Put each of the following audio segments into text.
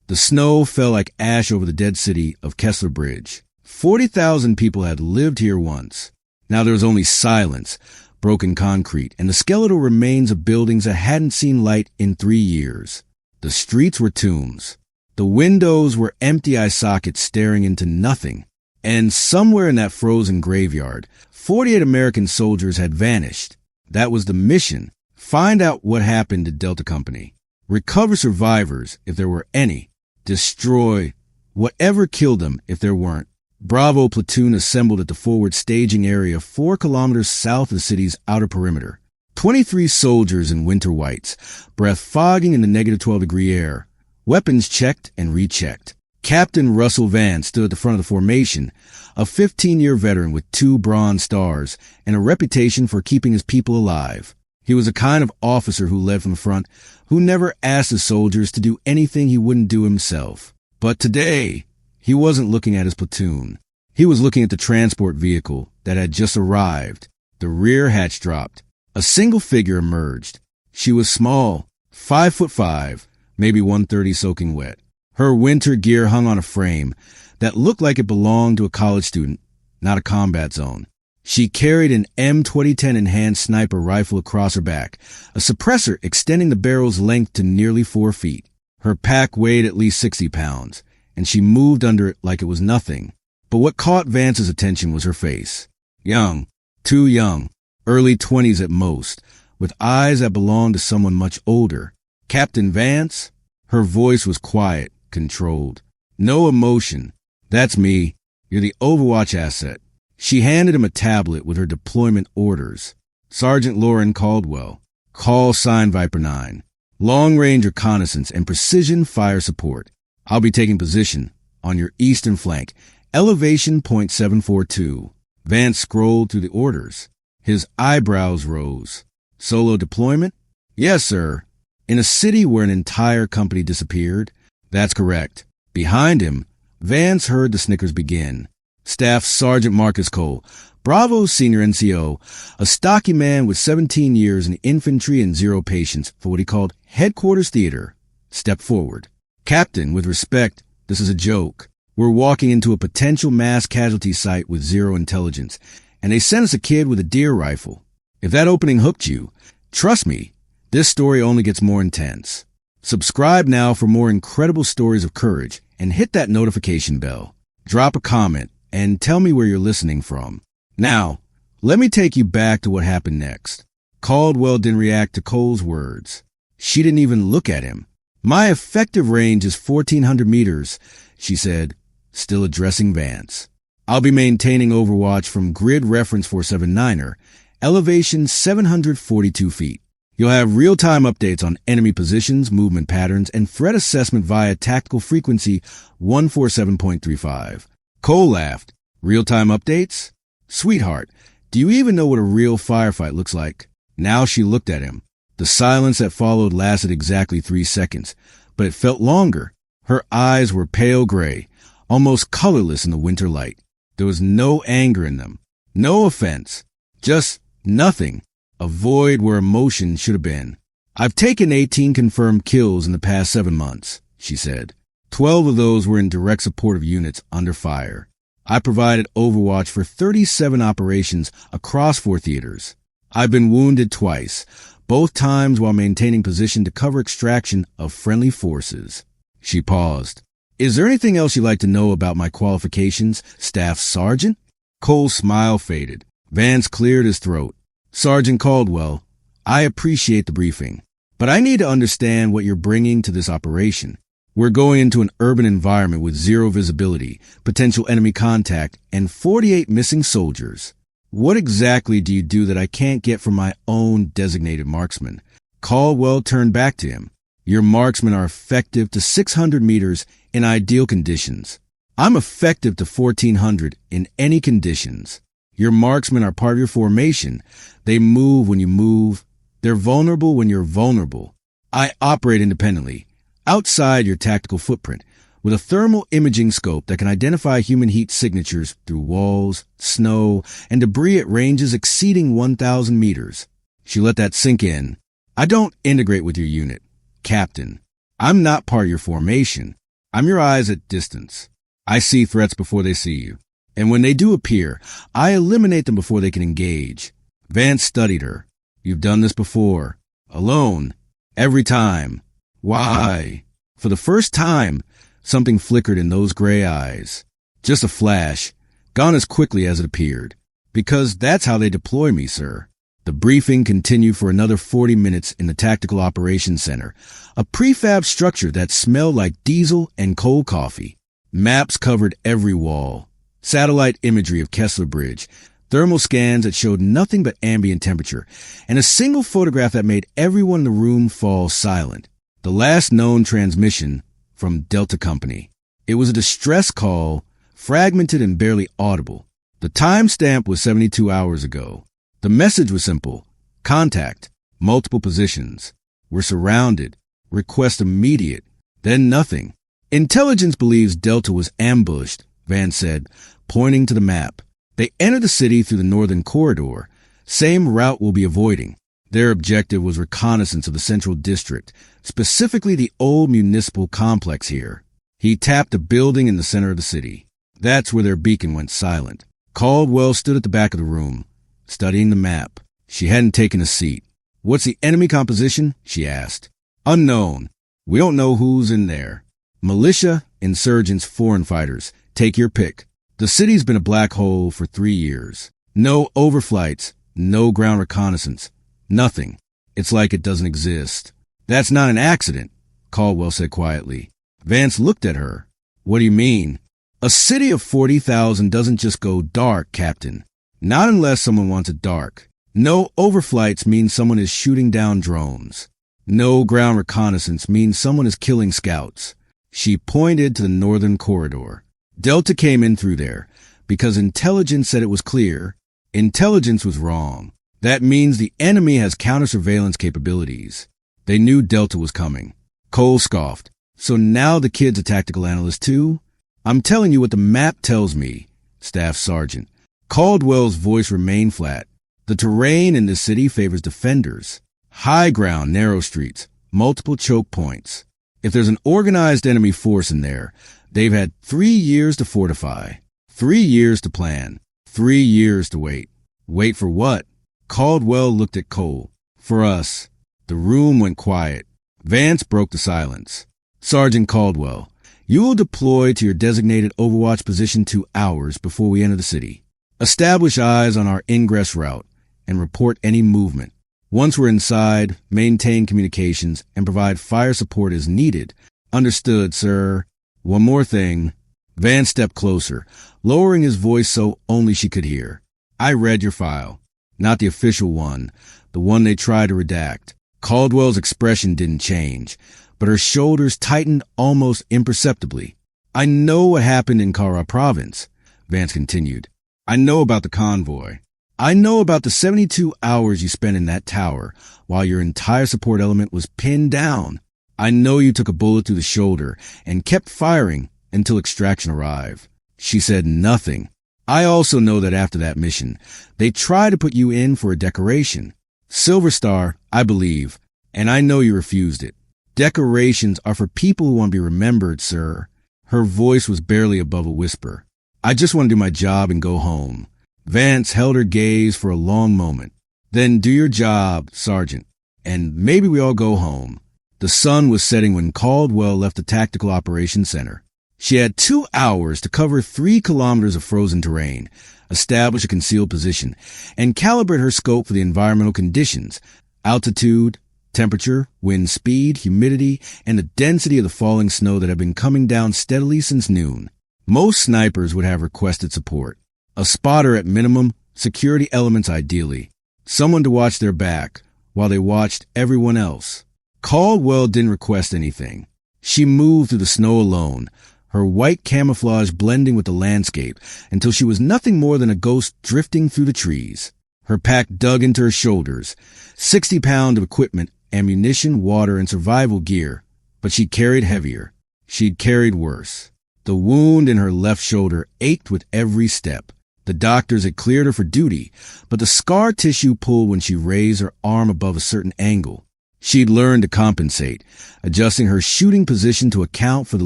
The snow fell like ash over the dead city of Kessler Bridge. 40,000 people had lived here once. Now there was only silence, broken concrete, and the skeletal remains of buildings that hadn't seen light in 3 years. The streets were tombs. The windows were empty eye sockets staring into nothing. And somewhere in that frozen graveyard, 48 American soldiers had vanished. That was the mission. Find out what happened to Delta Company. Recover survivors, if there were any. Destroy whatever killed them, if there weren't. Bravo platoon assembled at the forward staging area 4 kilometers south of the city's outer perimeter. 23 soldiers in winter whites, breath fogging in the -12-degree air. Weapons checked and rechecked. Captain Russell Vance stood at the front of the formation, a 15-year veteran with 2 Bronze Stars and a reputation for keeping his people alive. He was a kind of officer who led from the front, who never asked his soldiers to do anything he wouldn't do himself. But today, he wasn't looking at his platoon. He was looking at the transport vehicle that had just arrived. The rear hatch dropped. A single figure emerged. She was small, 5'5", maybe 130 soaking wet. Her winter gear hung on a frame that looked like it belonged to a college student, not a combat zone. She carried an M2010 enhanced sniper rifle across her back, a suppressor extending the barrel's length to nearly 4 feet. Her pack weighed at least 60 pounds, and she moved under it like it was nothing. But what caught Vance's attention was her face. Young, too young, early 20s at most, with eyes that belonged to someone much older. Captain Vance? Her voice was quiet, controlled. No emotion. That's me. You're the Overwatch asset. She handed him a tablet with her deployment orders. Sergeant Lauren Caldwell. Call sign Viper 9. Long-range reconnaissance and precision fire support. I'll be taking position on your eastern flank. Elevation .742. Vance scrolled through the orders. His eyebrows rose. Solo deployment? Yes, sir. In a city where an entire company disappeared? That's correct. Behind him, Vance heard the snickers begin. Staff Sergeant Marcus Cole, Bravo's senior NCO, a stocky man with 17 years in infantry and 0 patience for what he called headquarters theater, stepped forward. Captain, with respect, this is a joke. We're walking into a potential mass casualty site with 0 intelligence, and they sent us a kid with a deer rifle. If that opening hooked you, trust me, this story only gets more intense. Subscribe now for more incredible stories of courage, and hit that notification bell. Drop a comment, and tell me where you're listening from. Now, let me take you back to what happened next. Caldwell didn't react to Cole's words. She didn't even look at him. My effective range is 1,400 meters, she said, still addressing Vance. I'll be maintaining Overwatch from grid reference 479er, elevation 742 feet. You'll have real-time updates on enemy positions, movement patterns, and threat assessment via tactical frequency 147.35. Cole laughed. Real-time updates? Sweetheart, do you even know what a real firefight looks like? Now she looked at him. The silence that followed lasted exactly 3 seconds, but it felt longer. Her eyes were pale gray, almost colorless in the winter light. There was no anger in them, no offense, just nothing, a void where emotion should have been. I've taken 18 confirmed kills in the past 7 months, she said. 12 of those were in direct support of units under fire. I provided Overwatch for 37 operations across 4 theaters. I've been wounded twice, both times while maintaining position to cover extraction of friendly forces. She paused. Is there anything else you'd like to know about my qualifications, Staff Sergeant? Cole's smile faded. Vance cleared his throat. Sergeant Caldwell, I appreciate the briefing, but I need to understand what you're bringing to this operation. We're going into an urban environment with 0 visibility, potential enemy contact, and 48 missing soldiers. What exactly do you do that I can't get from my own designated marksman? Caldwell turned back to him. Your marksmen are effective to 600 meters in ideal conditions. I'm effective to 1,400 in any conditions. Your marksmen are part of your formation. They move when you move. They're vulnerable when you're vulnerable. I operate independently, outside your tactical footprint, with a thermal imaging scope that can identify human heat signatures through walls, snow, and debris at ranges exceeding 1,000 meters. She let that sink in. I don't integrate with your unit, Captain. I'm not part of your formation. I'm your eyes at distance. I see threats before they see you. And when they do appear, I eliminate them before they can engage. Vance studied her. You've done this before. Alone. Every time. Why? For the first time, something flickered in those gray eyes. Just a flash, gone as quickly as it appeared. Because that's how they deploy me, sir. The briefing continued for another 40 minutes in the Tactical Operations Center, a prefab structure that smelled like diesel and cold coffee. Maps covered every wall. Satellite imagery of Kessler Bridge, thermal scans that showed nothing but ambient temperature, and a single photograph that made everyone in the room fall silent. The last known transmission from Delta Company. It was a distress call, fragmented and barely audible. The timestamp was 72 hours ago. The message was simple. Contact. Multiple positions. We're surrounded. Request immediate. Then nothing. Intelligence believes Delta was ambushed, Vance said, pointing to the map. They entered the city through the northern corridor. Same route we'll be avoiding. Their objective was reconnaissance of the central district, specifically the old municipal complex here. He tapped a building in the center of the city. That's where their beacon went silent. Caldwell stood at the back of the room, studying the map. She hadn't taken a seat. What's the enemy composition? She asked. Unknown. We don't know who's in there. Militia, insurgents, foreign fighters. Take your pick. The city's been a black hole for 3 years. No overflights, no ground reconnaissance. Nothing. It's like it doesn't exist. That's not an accident, Caldwell said quietly. Vance looked at her. What do you mean? A city of 40,000 doesn't just go dark, Captain. Not unless someone wants it dark. No overflights means someone is shooting down drones. No ground reconnaissance means someone is killing scouts. She pointed to the northern corridor. Delta came in through there because intelligence said it was clear. Intelligence was wrong. That means the enemy has counter-surveillance capabilities. They knew Delta was coming. Cole scoffed. So now the kid's a tactical analyst too? I'm telling you what the map tells me, Staff Sergeant. Caldwell's voice remained flat. The terrain in this city favors defenders. High ground, narrow streets, multiple choke points. If there's an organized enemy force in there, they've had 3 years to fortify, 3 years to plan, 3 years to wait. Wait for what? Caldwell looked at Cole. For us. The room went quiet. Vance broke the silence. Sergeant Caldwell, you will deploy to your designated Overwatch position 2 hours before we enter the city. Establish eyes on our ingress route and report any movement. Once we're inside, maintain communications and provide fire support as needed. Understood, sir. One more thing. Vance stepped closer, lowering his voice so only she could hear. I read your file. Not the official one, the one they tried to redact. Caldwell's expression didn't change, but her shoulders tightened almost imperceptibly. I know what happened in Kara province, Vance continued. I know about the convoy. I know about the 72 hours you spent in that tower while your entire support element was pinned down. I know you took a bullet through the shoulder and kept firing until extraction arrived. She said nothing. I also know that after that mission, they tried to put you in for a decoration. Silver Star, I believe, and I know you refused it. Decorations are for people who want to be remembered, sir. Her voice was barely above a whisper. I just want to do my job and go home. Vance held her gaze for a long moment. Then do your job, Sergeant, and maybe we all go home. The sun was setting when Caldwell left the Tactical Operations Center. She had 2 hours to cover 3 kilometers of frozen terrain, establish a concealed position, and calibrate her scope for the environmental conditions, altitude, temperature, wind speed, humidity, and the density of the falling snow that had been coming down steadily since noon. Most snipers would have requested support. A spotter at minimum, security elements ideally. Someone to watch their back while they watched everyone else. Caldwell didn't request anything. She moved through the snow alone, her white camouflage blending with the landscape until she was nothing more than a ghost drifting through the trees. Her pack dug into her shoulders, 60 pounds of equipment, ammunition, water, and survival gear. But she carried heavier. She'd carried worse. The wound in her left shoulder ached with every step. The doctors had cleared her for duty, but the scar tissue pulled when she raised her arm above a certain angle. She'd learned to compensate, adjusting her shooting position to account for the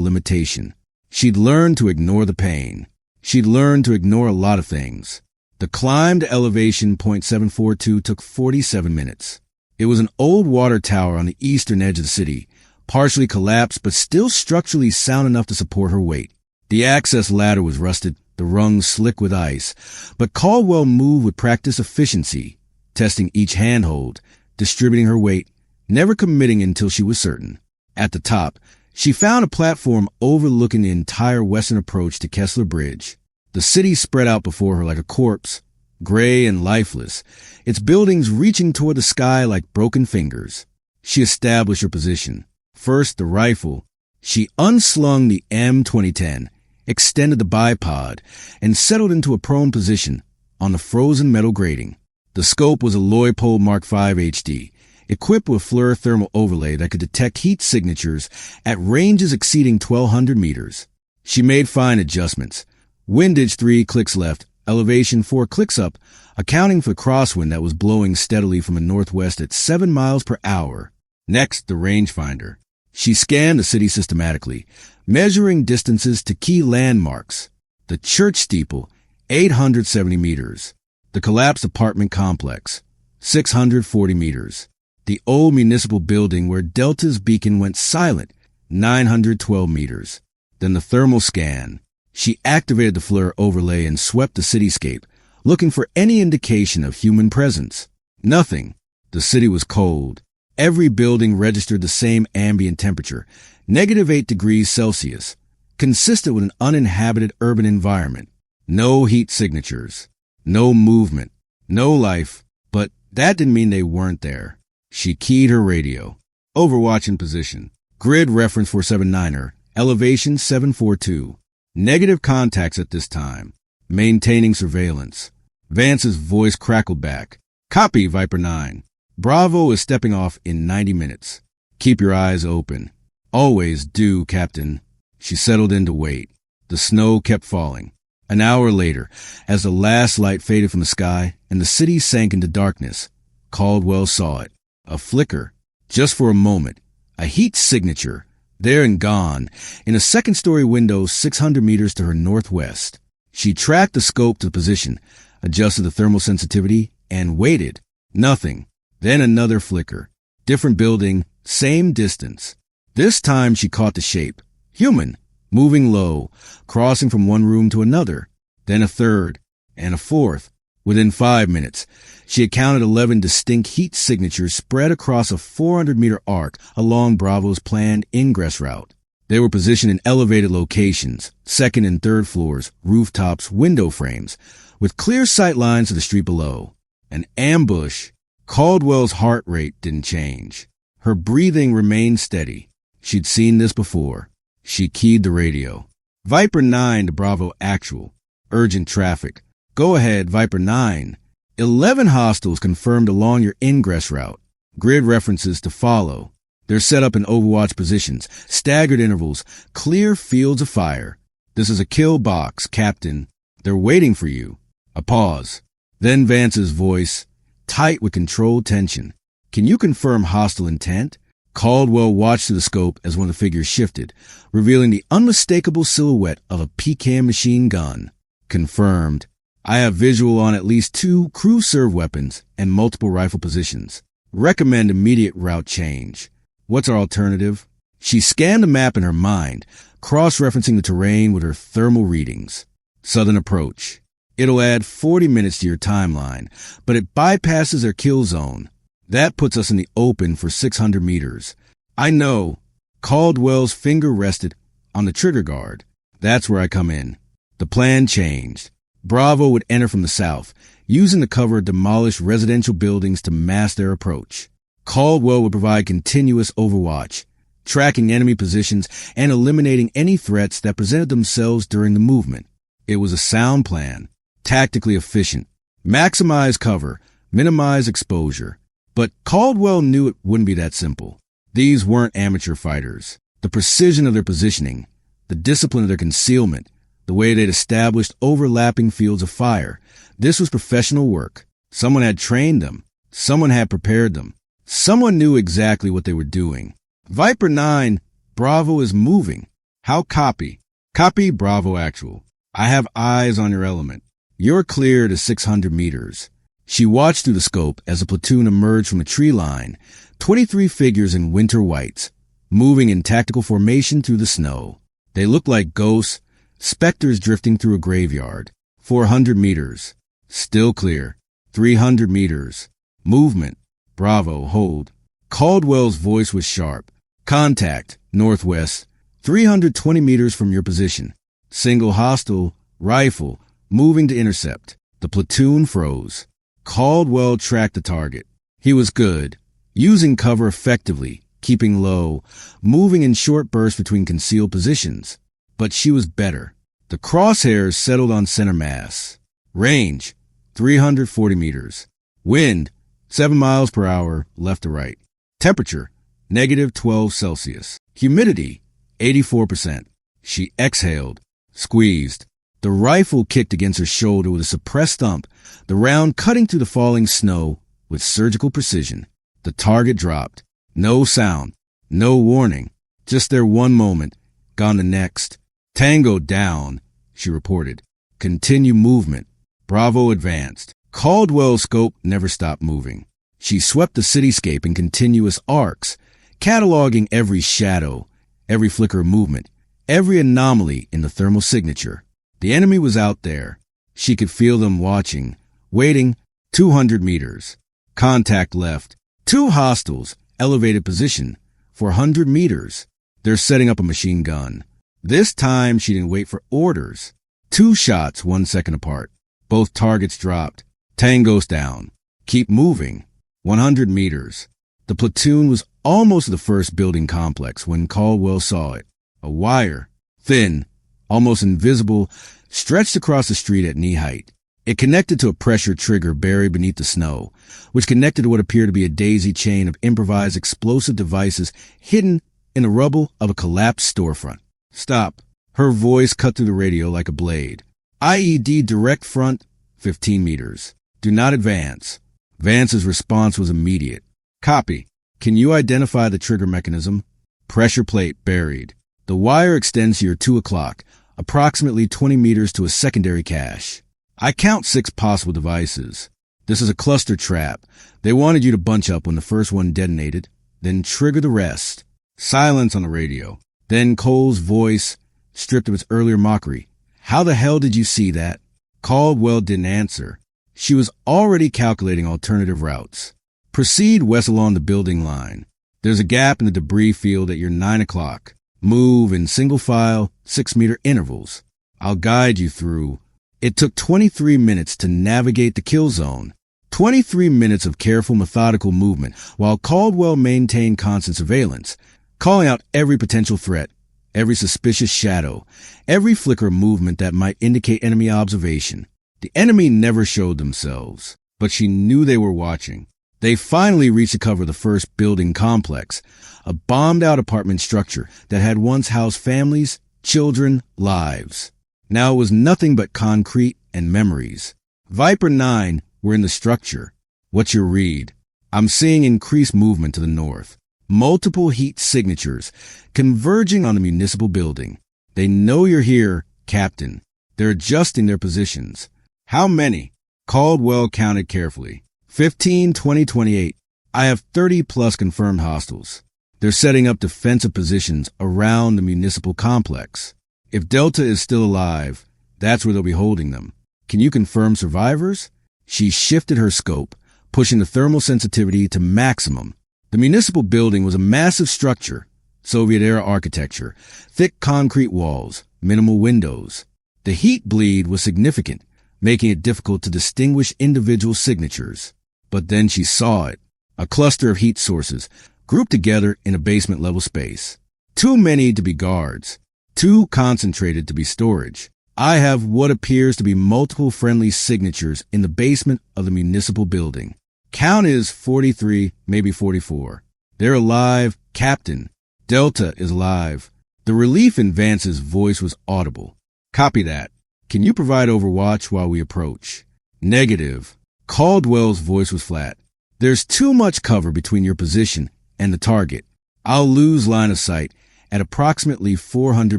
limitation. She'd learned to ignore the pain. She'd learned to ignore a lot of things. The climb to elevation .742 took 47 minutes. It was an old water tower on the eastern edge of the city, partially collapsed but still structurally sound enough to support her weight. The access ladder was rusted, the rungs slick with ice, but Caldwell moved with practiced efficiency, testing each handhold, distributing her weight, never committing until she was certain. At the top, she found a platform overlooking the entire western approach to Kessler Bridge. The city spread out before her like a corpse, gray and lifeless, its buildings reaching toward the sky like broken fingers. She established her position. First, the rifle. She unslung the M2010, extended the bipod, and settled into a prone position on the frozen metal grating. The scope was a Leupold Mark V HD, equipped with FLIR thermal overlay that could detect heat signatures at ranges exceeding 1,200 meters. She made fine adjustments. Windage 3 clicks left, elevation 4 clicks up, accounting for the crosswind that was blowing steadily from the northwest at 7 miles per hour. Next, the rangefinder. She scanned the city systematically, measuring distances to key landmarks. The church steeple, 870 meters. The collapsed apartment complex, 640 meters. The old municipal building where Delta's beacon went silent, 912 meters. Then the thermal scan. She activated the FLIR overlay and swept the cityscape, looking for any indication of human presence. Nothing. The city was cold. Every building registered the same ambient temperature, -8 degrees Celsius, consistent with an uninhabited urban environment. No heat signatures. No movement. No life. But that didn't mean they weren't there. She keyed her radio. Overwatch in position. Grid reference 479er. Elevation 742. Negative contacts at this time. Maintaining surveillance. Vance's voice crackled back. Copy, Viper 9. Bravo is stepping off in 90 minutes. Keep your eyes open. Always do, Captain. She settled in to wait. The snow kept falling. An hour later, as the last light faded from the sky and the city sank into darkness, Caldwell saw it. A flicker. Just for a moment. A heat signature. There and gone, in a second-story window 600 meters to her northwest. She tracked the scope to the position, adjusted the thermal sensitivity, and waited. Nothing. Then another flicker. Different building, same distance. This time she caught the shape. Human. Moving low, crossing from one room to another. Then a third, and a fourth. Within 5 minutes, she had counted 11 distinct heat signatures spread across a 400-meter arc along Bravo's planned ingress route. They were positioned in elevated locations, second and third floors, rooftops, window frames, with clear sight lines to the street below. An ambush. Caldwell's heart rate didn't change. Her breathing remained steady. She'd seen this before. She keyed the radio. Viper 9 to Bravo Actual. Urgent traffic. Go ahead, Viper 9. 11 hostiles confirmed along your ingress route. Grid references to follow. They're set up in Overwatch positions, staggered intervals, clear fields of fire. This is a kill box, Captain. They're waiting for you. A pause. Then Vance's voice, tight with controlled tension. Can you confirm hostile intent? Caldwell watched through the scope as one of the figures shifted, revealing the unmistakable silhouette of a PCAM machine gun. Confirmed. I have visual on at least 2 crew serve weapons and multiple rifle positions. Recommend immediate route change. What's our alternative? She scanned the map in her mind, cross-referencing the terrain with her thermal readings. Southern approach. It'll add 40 minutes to your timeline, but it bypasses their kill zone. That puts us in the open for 600 meters. I know. Caldwell's finger rested on the trigger guard. That's where I come in. The plan changed. Bravo would enter from the south, using the cover of demolished residential buildings to mask their approach. Caldwell would provide continuous overwatch, tracking enemy positions and eliminating any threats that presented themselves during the movement. It was a sound plan, tactically efficient, maximize cover, minimize exposure. But Caldwell knew it wouldn't be that simple. These weren't amateur fighters. The precision of their positioning, the discipline of their concealment, the way they'd established overlapping fields of fire. This was professional work. Someone had trained them. Someone had prepared them. Someone knew exactly what they were doing. Viper 9, Bravo is moving. How copy? Copy Bravo Actual. I have eyes on your element. You're clear to 600 meters. She watched through the scope as a platoon emerged from a tree line, 23 figures in winter whites, moving in tactical formation through the snow. They looked like ghosts, specters drifting through a graveyard. 400 meters. Still clear. 300 meters. Movement. Bravo, hold. Caldwell's voice was sharp. Contact, northwest, 320 meters from your position. Single hostile, rifle, moving to intercept. The platoon froze. Caldwell tracked the target. He was good, using cover effectively, keeping low, moving in short bursts between concealed positions. But she was better. The crosshairs settled on center mass. Range, 340 meters. Wind, 7 miles per hour, left to right. Temperature, -12 Celsius. Humidity, 84%. She exhaled, squeezed. The rifle kicked against her shoulder with a suppressed thump, the round cutting through the falling snow with surgical precision. The target dropped. No sound, no warning. Just there one moment, gone the next. Tango down, she reported. Continue movement. Bravo advanced. Caldwell's scope never stopped moving. She swept the cityscape in continuous arcs, cataloging every shadow, every flicker of movement, every anomaly in the thermal signature. The enemy was out there. She could feel them watching, waiting. 200 meters. Contact left. 2 hostiles, elevated position. 400 meters. They're setting up a machine gun. This time she didn't wait for orders. 2 shots 1 second apart. Both targets dropped. Tango's down. Keep moving. 100 meters. The platoon was almost to the first building complex when Caldwell saw it. A wire, thin, almost invisible, stretched across the street at knee height. It connected to a pressure trigger buried beneath the snow, which connected to what appeared to be a daisy chain of improvised explosive devices hidden in the rubble of a collapsed storefront. Stop. Her voice cut through the radio like a blade. IED direct front, 15 meters. Do not advance. Vance's response was immediate. Copy. Can you identify the trigger mechanism? Pressure plate buried. The wire extends to your 2 o'clock, approximately 20 meters to a secondary cache. I count 6 possible devices. This is a cluster trap. They wanted you to bunch up when the first one detonated, then trigger the rest. Silence on the radio. Then Cole's voice, stripped of its earlier mockery. How the hell did you see that? Caldwell didn't answer. She was already calculating alternative routes. Proceed west along the building line. There's a gap in the debris field at your 9 o'clock. Move in single file, 6-meter intervals. I'll guide you through. It took 23 minutes to navigate the kill zone. 23 minutes of careful, methodical movement while Caldwell maintained constant surveillance, calling out every potential threat, every suspicious shadow, every flicker of movement that might indicate enemy observation. The enemy never showed themselves, but she knew they were watching. They finally reached the cover of the first building complex, a bombed-out apartment structure that had once housed families, children, lives. Now it was nothing but concrete and memories. Viper 9 were in the structure. What's your read? I'm seeing increased movement to the north. Multiple heat signatures converging on the municipal building. They know you're here, Captain. They're adjusting their positions. How many? Caldwell counted carefully. 15, 20, 28. I have 30 plus confirmed hostiles. They're setting up defensive positions around the municipal complex. If Delta is still alive, that's where they'll be holding them. Can you confirm survivors? She shifted her scope, pushing the thermal sensitivity to maximum. The municipal building was a massive structure, Soviet-era architecture, thick concrete walls, minimal windows. The heat bleed was significant, making it difficult to distinguish individual signatures. But then she saw it, a cluster of heat sources grouped together in a basement-level space. Too many to be guards, too concentrated to be storage. I have what appears to be multiple friendly signatures in the basement of the municipal building. Count is 43, maybe 44. They're alive, Captain. Delta is alive. The relief in Vance's voice was audible. Copy that. Can you provide overwatch while we approach? Negative. Caldwell's voice was flat. There's too much cover between your position and the target. I'll lose line of sight at approximately 400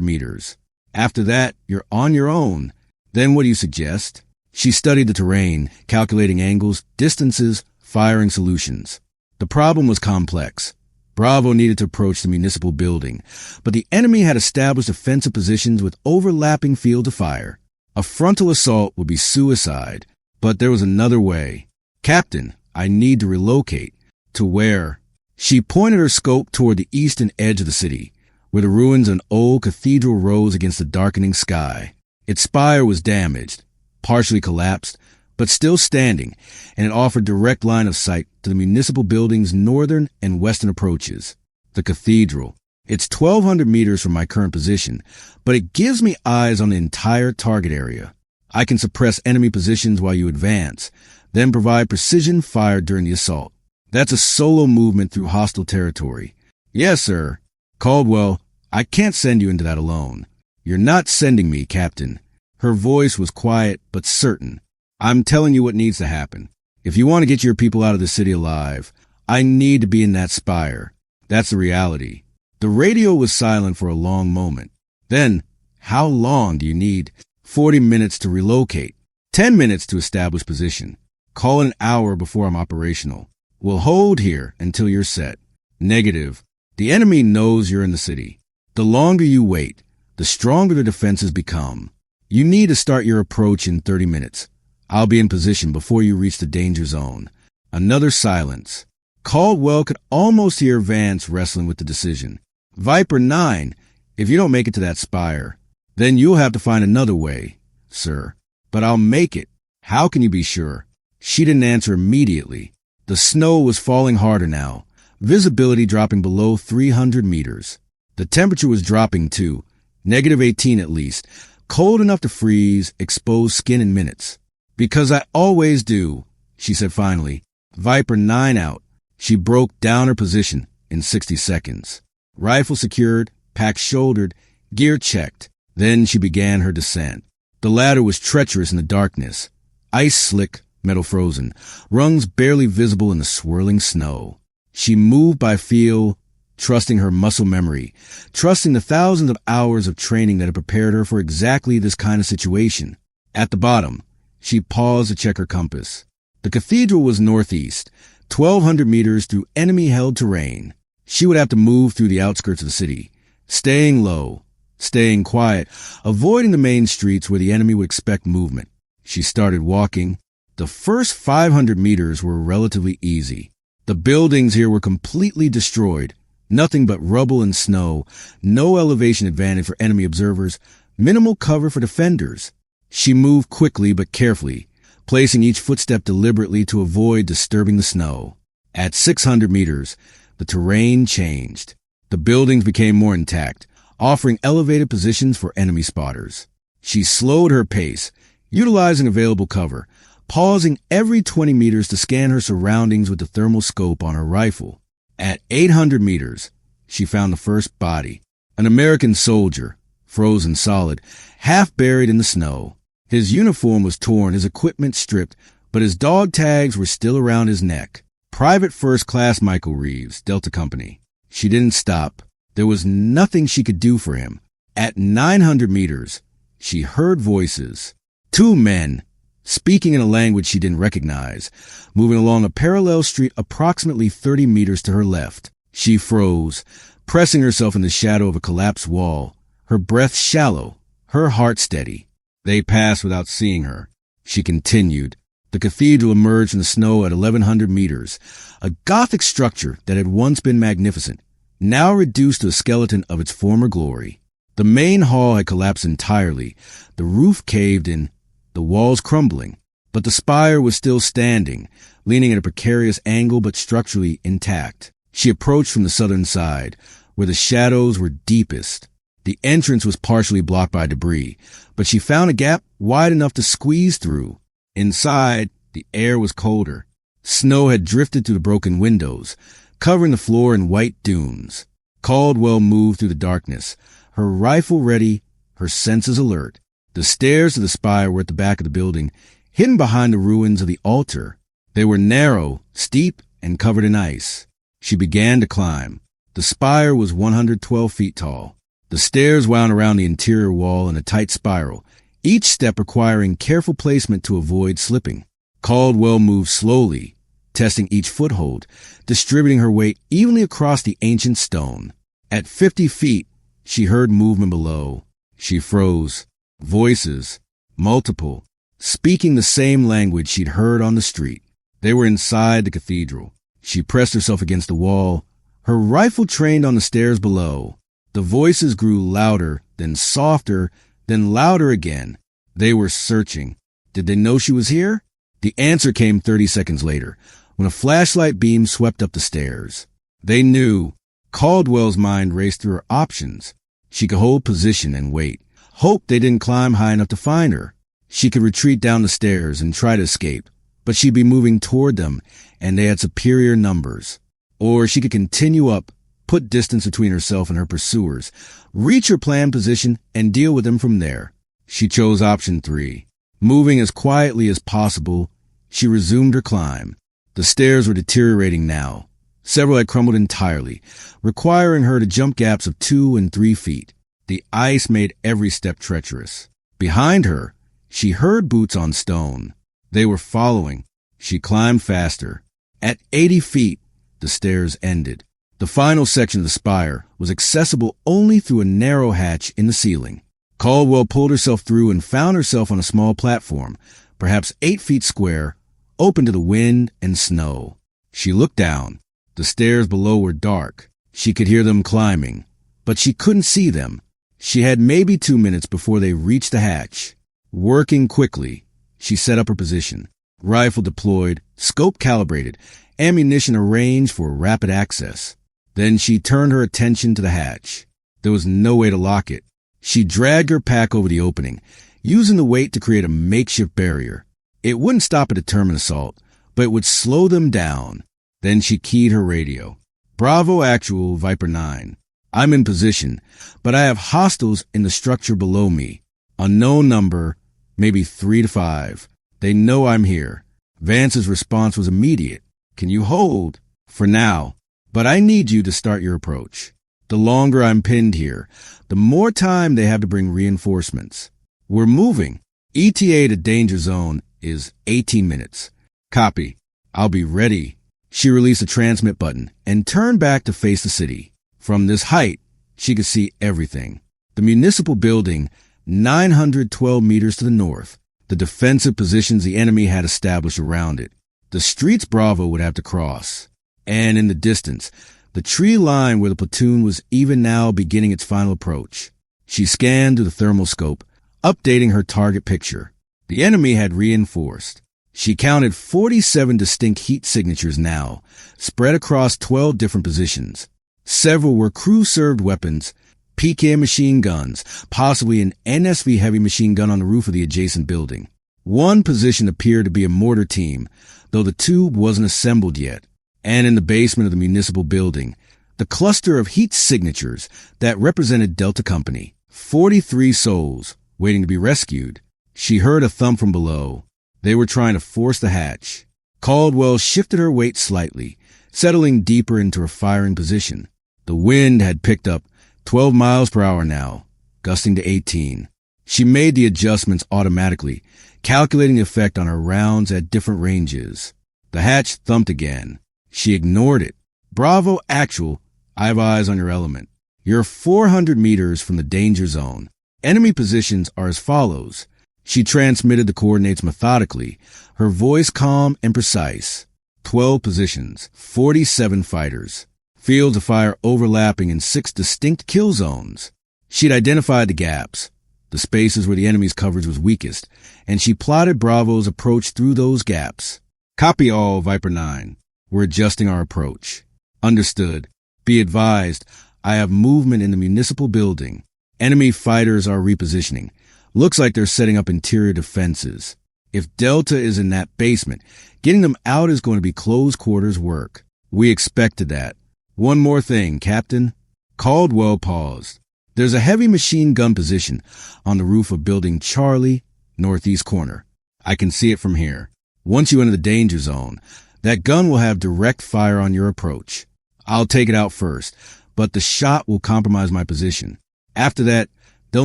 meters. After that, you're on your own. Then what do you suggest? She studied the terrain, calculating angles, distances, firing solutions. The problem was complex. Bravo needed to approach the municipal building, but the enemy had established defensive positions with overlapping field of fire. A frontal assault would be suicide, but there was another way. Captain, I need to relocate. To where? She pointed her scope toward the eastern edge of the city, where the ruins of an old cathedral rose against the darkening sky. Its spire was damaged, partially collapsed, but still standing, and it offered direct line of sight to the municipal building's northern and western approaches. The cathedral. It's 1,200 meters from my current position, but it gives me eyes on the entire target area. I can suppress enemy positions while you advance, then provide precision fire during the assault. That's a solo movement through hostile territory. Yes, sir. Caldwell, I can't send you into that alone. You're not sending me, Captain. Her voice was quiet but certain. I'm telling you what needs to happen. If you want to get your people out of the city alive, I need to be in that spire. That's the reality. The radio was silent for a long moment. Then, how long do you need? 40 minutes to relocate. 10 minutes to establish position. Call an hour before I'm operational. We'll hold here until you're set. Negative. The enemy knows you're in the city. The longer you wait, the stronger the defenses become. You need to start your approach in 30 minutes. I'll be in position before you reach the danger zone. Another silence. Caldwell could almost hear Vance wrestling with the decision. Viper 9, if you don't make it to that spire, then you'll have to find another way, sir. But I'll make it. How can you be sure? She didn't answer immediately. The snow was falling harder now, visibility dropping below 300 meters. The temperature was dropping too, -18 at least, cold enough to freeze exposed skin in minutes. Because I always do, she said finally. Viper 9 out. She broke down her position in 60 seconds. Rifle secured, pack shouldered, gear checked. Then she began her descent. The ladder was treacherous in the darkness. Ice slick, metal frozen, rungs barely visible in the swirling snow. She moved by feel, trusting her muscle memory, trusting the thousands of hours of training that had prepared her for exactly this kind of situation. At the bottom, she paused to check her compass. The cathedral was northeast, 1,200 meters through enemy-held terrain. She would have to move through the outskirts of the city, staying low, staying quiet, avoiding the main streets where the enemy would expect movement. She started walking. The first 500 meters were relatively easy. The buildings here were completely destroyed, nothing but rubble and snow, no elevation advantage for enemy observers, minimal cover for defenders. She moved quickly but carefully, placing each footstep deliberately to avoid disturbing the snow. At 600 meters, the terrain changed. The buildings became more intact, offering elevated positions for enemy spotters. She slowed her pace, utilizing available cover, pausing every 20 meters to scan her surroundings with the thermal scope on her rifle. At 800 meters, she found the first body, an American soldier, frozen solid, half buried in the snow. His uniform was torn, his equipment stripped, but his dog tags were still around his neck. Private First Class Michael Reeves, Delta Company. She didn't stop. There was nothing she could do for him. At 900 meters, she heard voices. Two men, speaking in a language she didn't recognize, moving along a parallel street approximately 30 meters to her left. She froze, pressing herself in the shadow of a collapsed wall, her breath shallow, her heart steady. They passed without seeing her. She continued. The cathedral emerged from the snow at 1,100 meters, a Gothic structure that had once been magnificent, now reduced to a skeleton of its former glory. The main hall had collapsed entirely, the roof caved in, the walls crumbling, but the spire was still standing, leaning at a precarious angle but structurally intact. She approached from the southern side, where the shadows were deepest. The entrance was partially blocked by debris, but she found a gap wide enough to squeeze through. Inside, the air was colder. Snow had drifted through the broken windows, covering the floor in white dunes. Caldwell moved through the darkness, her rifle ready, her senses alert. The stairs to the spire were at the back of the building, hidden behind the ruins of the altar. They were narrow, steep, and covered in ice. She began to climb. The spire was 112 feet tall. The stairs wound around the interior wall in a tight spiral, each step requiring careful placement to avoid slipping. Caldwell moved slowly, testing each foothold, distributing her weight evenly across the ancient stone. At 50 feet, she heard movement below. She froze. Voices, multiple, speaking the same language she'd heard on the street. They were inside the cathedral. She pressed herself against the wall, her rifle trained on the stairs below. The voices grew louder, then softer, then louder again. They were searching. Did they know she was here? The answer came 30 seconds later, when a flashlight beam swept up the stairs. They knew. Caldwell's mind raced through her options. She could hold position and wait. Hope they didn't climb high enough to find her. She could retreat down the stairs and try to escape, but she'd be moving toward them, and they had superior numbers. Or she could continue up, put distance between herself and her pursuers, reach her planned position, and deal with them from there. She chose option 3. Moving as quietly as possible, she resumed her climb. The stairs were deteriorating now. Several had crumbled entirely, requiring her to jump gaps of 2 and 3 feet. The ice made every step treacherous. Behind her, she heard boots on stone. They were following. She climbed faster. At 80 feet, the stairs ended. The final section of the spire was accessible only through a narrow hatch in the ceiling. Caldwell pulled herself through and found herself on a small platform, perhaps 8 feet square, open to the wind and snow. She looked down. The stairs below were dark. She could hear them climbing, but she couldn't see them. She had maybe 2 minutes before they reached the hatch. Working quickly, she set up her position. Rifle deployed, scope calibrated, ammunition arranged for rapid access. Then she turned her attention to the hatch. There was no way to lock it. She dragged her pack over the opening, using the weight to create a makeshift barrier. It wouldn't stop a determined assault, but it would slow them down. Then she keyed her radio. Bravo Actual, Viper 9. I'm in position, but I have hostiles in the structure below me. Unknown number, maybe 3 to 5. They know I'm here. Vance's response was immediate. Can you hold? For now. But I need you to start your approach. The longer I'm pinned here, the more time they have to bring reinforcements. We're moving. ETA to danger zone is 18 minutes. Copy. I'll be ready. She released the transmit button and turned back to face the city. From this height, she could see everything. The municipal building, 912 meters to the north, the defensive positions the enemy had established around it, the streets Bravo would have to cross, and in the distance, the tree line where the platoon was even now beginning its final approach. She scanned through the thermal scope, updating her target picture. The enemy had reinforced. She counted 47 distinct heat signatures now, spread across 12 different positions. Several were crew-served weapons, PK machine guns, possibly an NSV heavy machine gun on the roof of the adjacent building. One position appeared to be a mortar team, though the tube wasn't assembled yet. And in the basement of the municipal building, the cluster of heat signatures that represented Delta Company. 43 souls, waiting to be rescued. She heard a thump from below. They were trying to force the hatch. Caldwell shifted her weight slightly, settling deeper into her firing position. The wind had picked up 12 miles per hour now, gusting to 18. She made the adjustments automatically, calculating the effect on her rounds at different ranges. The hatch thumped again. She ignored it. Bravo Actual, I have eyes on your element. You're 400 meters from the danger zone. Enemy positions are as follows. She transmitted the coordinates methodically, her voice calm and precise. 12 positions, 47 fighters. Fields of fire overlapping in 6 distinct kill zones. She'd identified the gaps, the spaces where the enemy's coverage was weakest, and she plotted Bravo's approach through those gaps. Copy all, Viper 9. We're adjusting our approach. Understood. Be advised, I have movement in the municipal building. Enemy fighters are repositioning. Looks like they're setting up interior defenses. If Delta is in that basement, getting them out is going to be close quarters work. We expected that. One more thing, Captain. Caldwell paused. There's a heavy machine gun position on the roof of building Charlie, northeast corner. I can see it from here. Once you enter the danger zone, That gun will have direct fire on your approach. I'll take it out first, but the shot will compromise my position. After that, they'll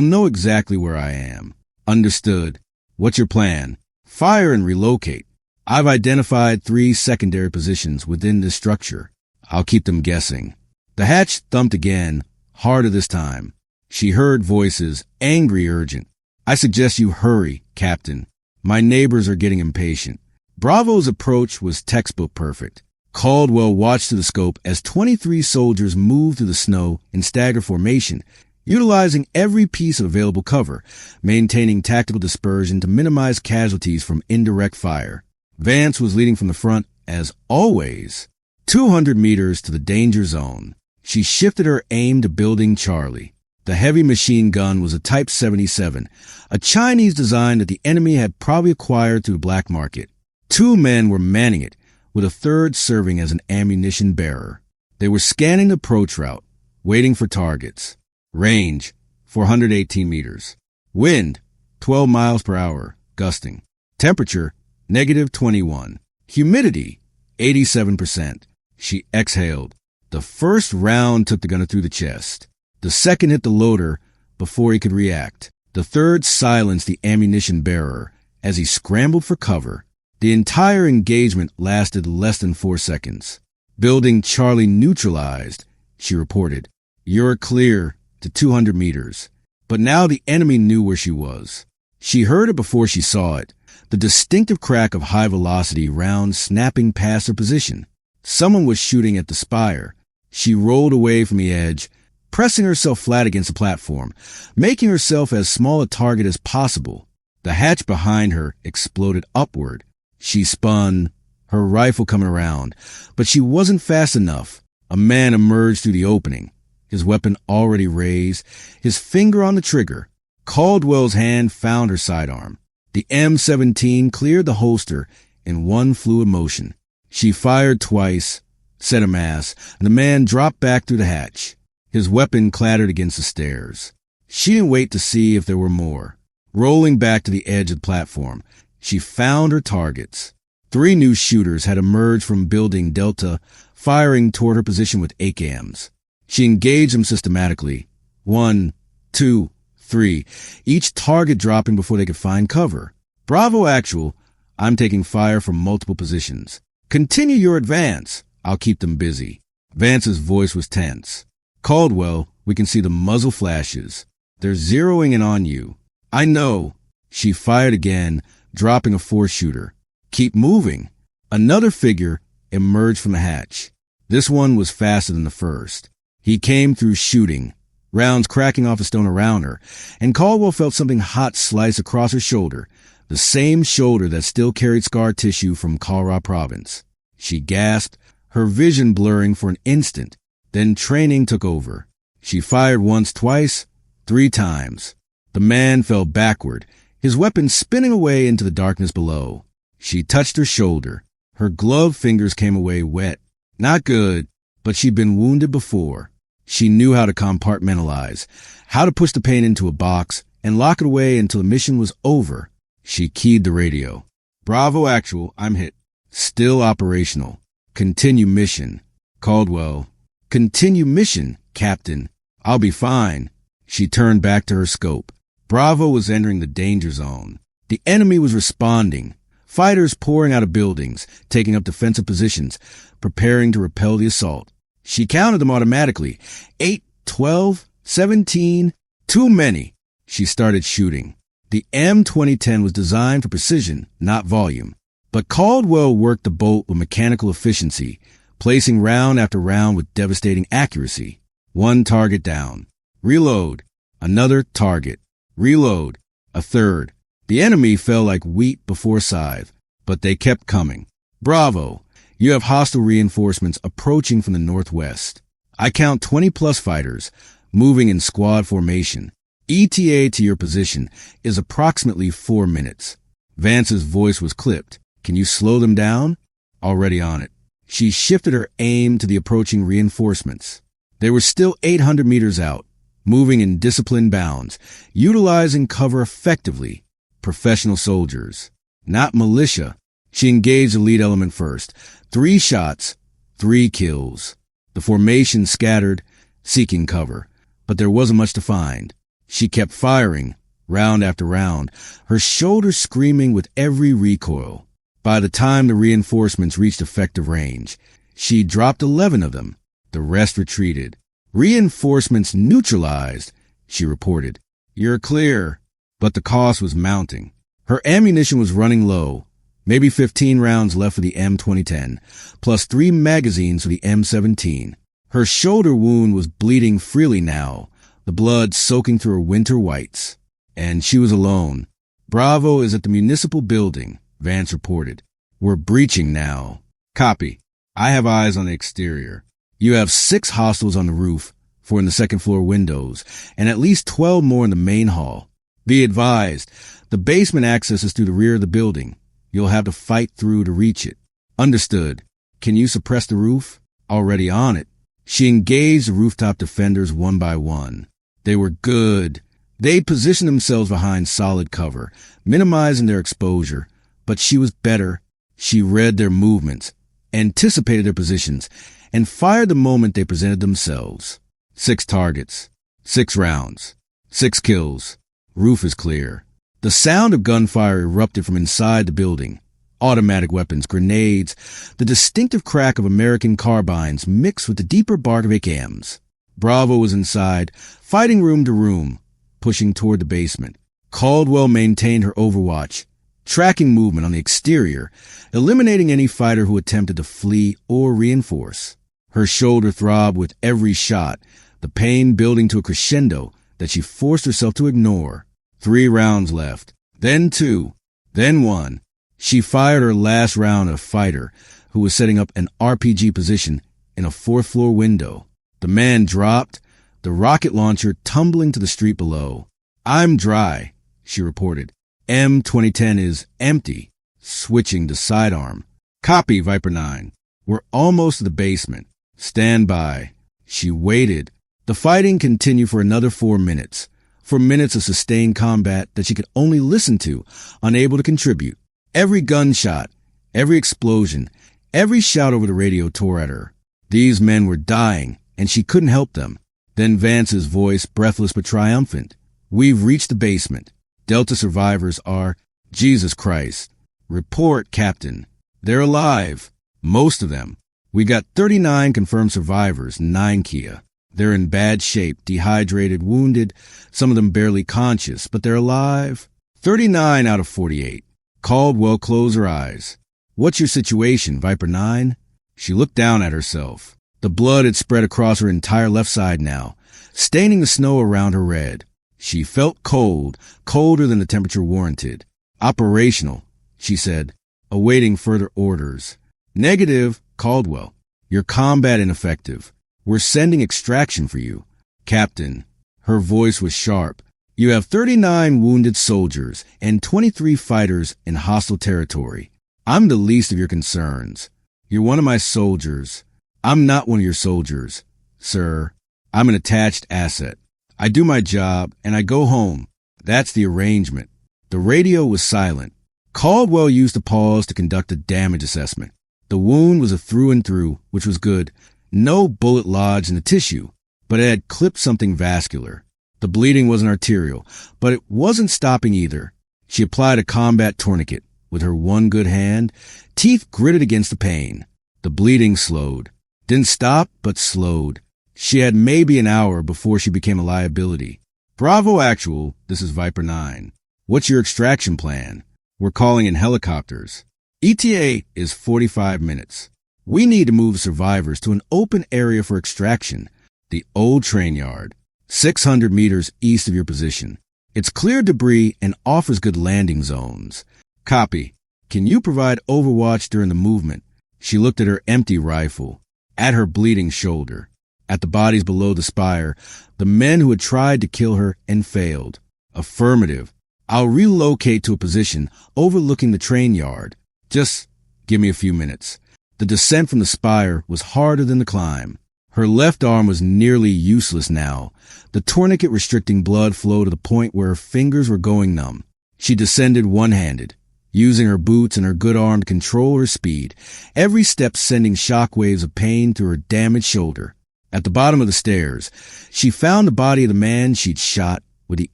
know exactly where I am. Understood. What's your plan? Fire and relocate. I've identified 3 secondary positions within this structure. I'll keep them guessing. The hatch thumped again, harder this time. She heard voices, angry, urgent. I suggest you hurry, Captain. My neighbors are getting impatient. Bravo's approach was textbook perfect. Caldwell watched through the scope as 23 soldiers moved through the snow in stagger formation, utilizing every piece of available cover, maintaining tactical dispersion to minimize casualties from indirect fire. Vance was leading from the front, as always. 200 meters to the danger zone. She shifted her aim to Building Charlie. The heavy machine gun was a Type 77, a Chinese design that the enemy had probably acquired through the black market. 2 men were manning it, with a third serving as an ammunition bearer. They were scanning the approach route, waiting for targets. Range, 418 meters. Wind, 12 miles per hour, gusting. Temperature, -21. Humidity, 87%. She exhaled. The first round took the gunner through the chest. The second hit the loader before he could react. The third silenced the ammunition bearer as he scrambled for cover. The entire engagement lasted less than 4 seconds. Building Charlie neutralized, she reported. You're clear to 200 meters. But now the enemy knew where she was. She heard it before she saw it. The distinctive crack of high-velocity rounds snapping past her position. Someone was shooting at the spire. She rolled away from the edge, pressing herself flat against the platform, making herself as small a target as possible. The hatch behind her exploded upward. She spun, her rifle coming around, but she wasn't fast enough. A man emerged through the opening, his weapon already raised, his finger on the trigger. Caldwell's hand found her sidearm. The M17 cleared the holster in one fluid motion. She fired twice, set a mass, and the man dropped back through the hatch. His weapon clattered against the stairs. She didn't wait to see if there were more. Rolling back to the edge of the platform, she found her targets. 3 new shooters had emerged from Building Delta, firing toward her position with ACAMs. She engaged them systematically. 1, 2, 3, each target dropping before they could find cover. Bravo Actual, I'm taking fire from multiple positions. Continue your advance. I'll keep them busy. Vance's voice was tense. Caldwell, we can see the muzzle flashes. They're zeroing in on you. I know. She fired again, dropping a 4-shooter. Keep moving. Another figure emerged from the hatch. This one was faster than the first. He came through shooting, rounds cracking off the stone around her, and Caldwell felt something hot slice across her shoulder, the same shoulder that still carried scar tissue from Colorado Province. She gasped, her vision blurring for an instant. Then training took over. She fired once, twice, 3 times. The man fell backward, his weapon spinning away into the darkness below. She touched her shoulder. Her gloved fingers came away wet. Not good, but she'd been wounded before. She knew how to compartmentalize, how to push the pain into a box and lock it away until the mission was over. She keyed the radio. Bravo Actual, I'm hit. Still operational. Continue mission. Caldwell. Continue mission, Captain. I'll be fine. She turned back to her scope. Bravo was entering the danger zone. The enemy was responding. Fighters pouring out of buildings, taking up defensive positions, preparing to repel the assault. She counted them automatically. 8, 12, 17. Too many. She started shooting. The M2010 was designed for precision, not volume. But Caldwell worked the bolt with mechanical efficiency, placing round after round with devastating accuracy. 1 target down. Reload. Another target. Reload. A third. The enemy fell like wheat before scythe, but they kept coming. Bravo. You have hostile reinforcements approaching from the northwest. I count 20-plus fighters, moving in squad formation. ETA to your position is approximately 4 minutes. Vance's voice was clipped. Can you slow them down? Already on it. She shifted her aim to the approaching reinforcements. They were still 800 meters out, moving in disciplined bounds, utilizing cover effectively. Professional soldiers, not militia. She engaged the lead element first. 3 shots, 3 kills. The formation scattered, seeking cover, but there wasn't much to find. She kept firing, round after round, her shoulders screaming with every recoil. By the time the reinforcements reached effective range, she dropped 11 of them. The rest retreated. Reinforcements neutralized, she reported. You're clear. But the cost was mounting. Her ammunition was running low. Maybe 15 rounds left for the M2010, plus 3 magazines for the M17. Her shoulder wound was bleeding freely now, the blood soaking through her winter whites. And she was alone. Bravo is at the municipal building, Vance reported. We're breaching now. Copy. I have eyes on the exterior. You have 6 hostiles on the roof, 4 in the second floor windows, and at least 12 more in the main hall. Be advised, the basement access is through the rear of the building. You'll have to fight through to reach it. Understood. Can you suppress the roof? Already on it. She engaged the rooftop defenders one by one. They were good. They positioned themselves behind solid cover, minimizing their exposure. But she was better. She read their movements, anticipated their positions, and fired the moment they presented themselves. 6 targets, 6 rounds, 6 kills. Roof is clear. The sound of gunfire erupted from inside the building. Automatic weapons, grenades, the distinctive crack of American carbines mixed with the deeper bark of AKMs. Bravo was inside, fighting room to room, pushing toward the basement. Caldwell maintained her overwatch, tracking movement on the exterior, eliminating any fighter who attempted to flee or reinforce. Her shoulder throbbed with every shot, the pain building to a crescendo that she forced herself to ignore. 3 rounds left, then 2, then 1. She fired her last round at a fighter who was setting up an RPG position in a 4th-floor window. The man dropped, the rocket launcher tumbling to the street below. I'm dry, she reported. M2010 is empty. Switching to sidearm. Copy, Viper 9. We're almost to the basement. Stand by. She waited. The fighting continued for another 4 minutes. 4 minutes of sustained combat that she could only listen to, unable to contribute. Every gunshot, every explosion, every shout over the radio tore at her. These men were dying, and she couldn't help them. Then Vance's voice, breathless but triumphant. We've reached the basement. Delta survivors are, Jesus Christ. Report, Captain. They're alive. Most of them. We got 39 confirmed survivors, 9 Kia. They're in bad shape, dehydrated, wounded, some of them barely conscious, but they're alive. 39 out of 48. Caldwell closed her eyes. What's your situation, Viper 9? She looked down at herself. The blood had spread across her entire left side now, staining the snow around her red. She felt cold, colder than the temperature warranted. Operational, she said, awaiting further orders. Negative, Caldwell. Your combat ineffective. We're sending extraction for you. Captain. Her voice was sharp. You have 39 wounded soldiers and 23 fighters in hostile territory. I'm the least of your concerns. You're one of my soldiers. I'm not one of your soldiers, sir. I'm an attached asset. I do my job and I go home. That's the arrangement. The radio was silent. Caldwell used the pause to conduct a damage assessment. The wound was a through and through, which was good. No bullet lodged in the tissue, but it had clipped something vascular. The bleeding wasn't arterial, but it wasn't stopping either. She applied a combat tourniquet with her one good hand, teeth gritted against the pain. The bleeding slowed. Didn't stop, but slowed. She had maybe an hour before she became a liability. Bravo Actual, this is Viper 9. What's your extraction plan? We're calling in helicopters. ETA is 45 minutes. We need to move survivors to an open area for extraction, the old train yard, 600 meters east of your position. It's clear debris and offers good landing zones. Copy. Can you provide overwatch during the movement? She looked at her empty rifle, at her bleeding shoulder, at the bodies below the spire, the men who had tried to kill her and failed. Affirmative. I'll relocate to a position overlooking the train yard. Just give me a few minutes. The descent from the spire was harder than the climb. Her left arm was nearly useless now, the tourniquet restricting blood flow to the point where her fingers were going numb. She descended one-handed, using her boots and her good arm to control her speed, every step sending shockwaves of pain through her damaged shoulder. At the bottom of the stairs, she found the body of the man she'd shot with the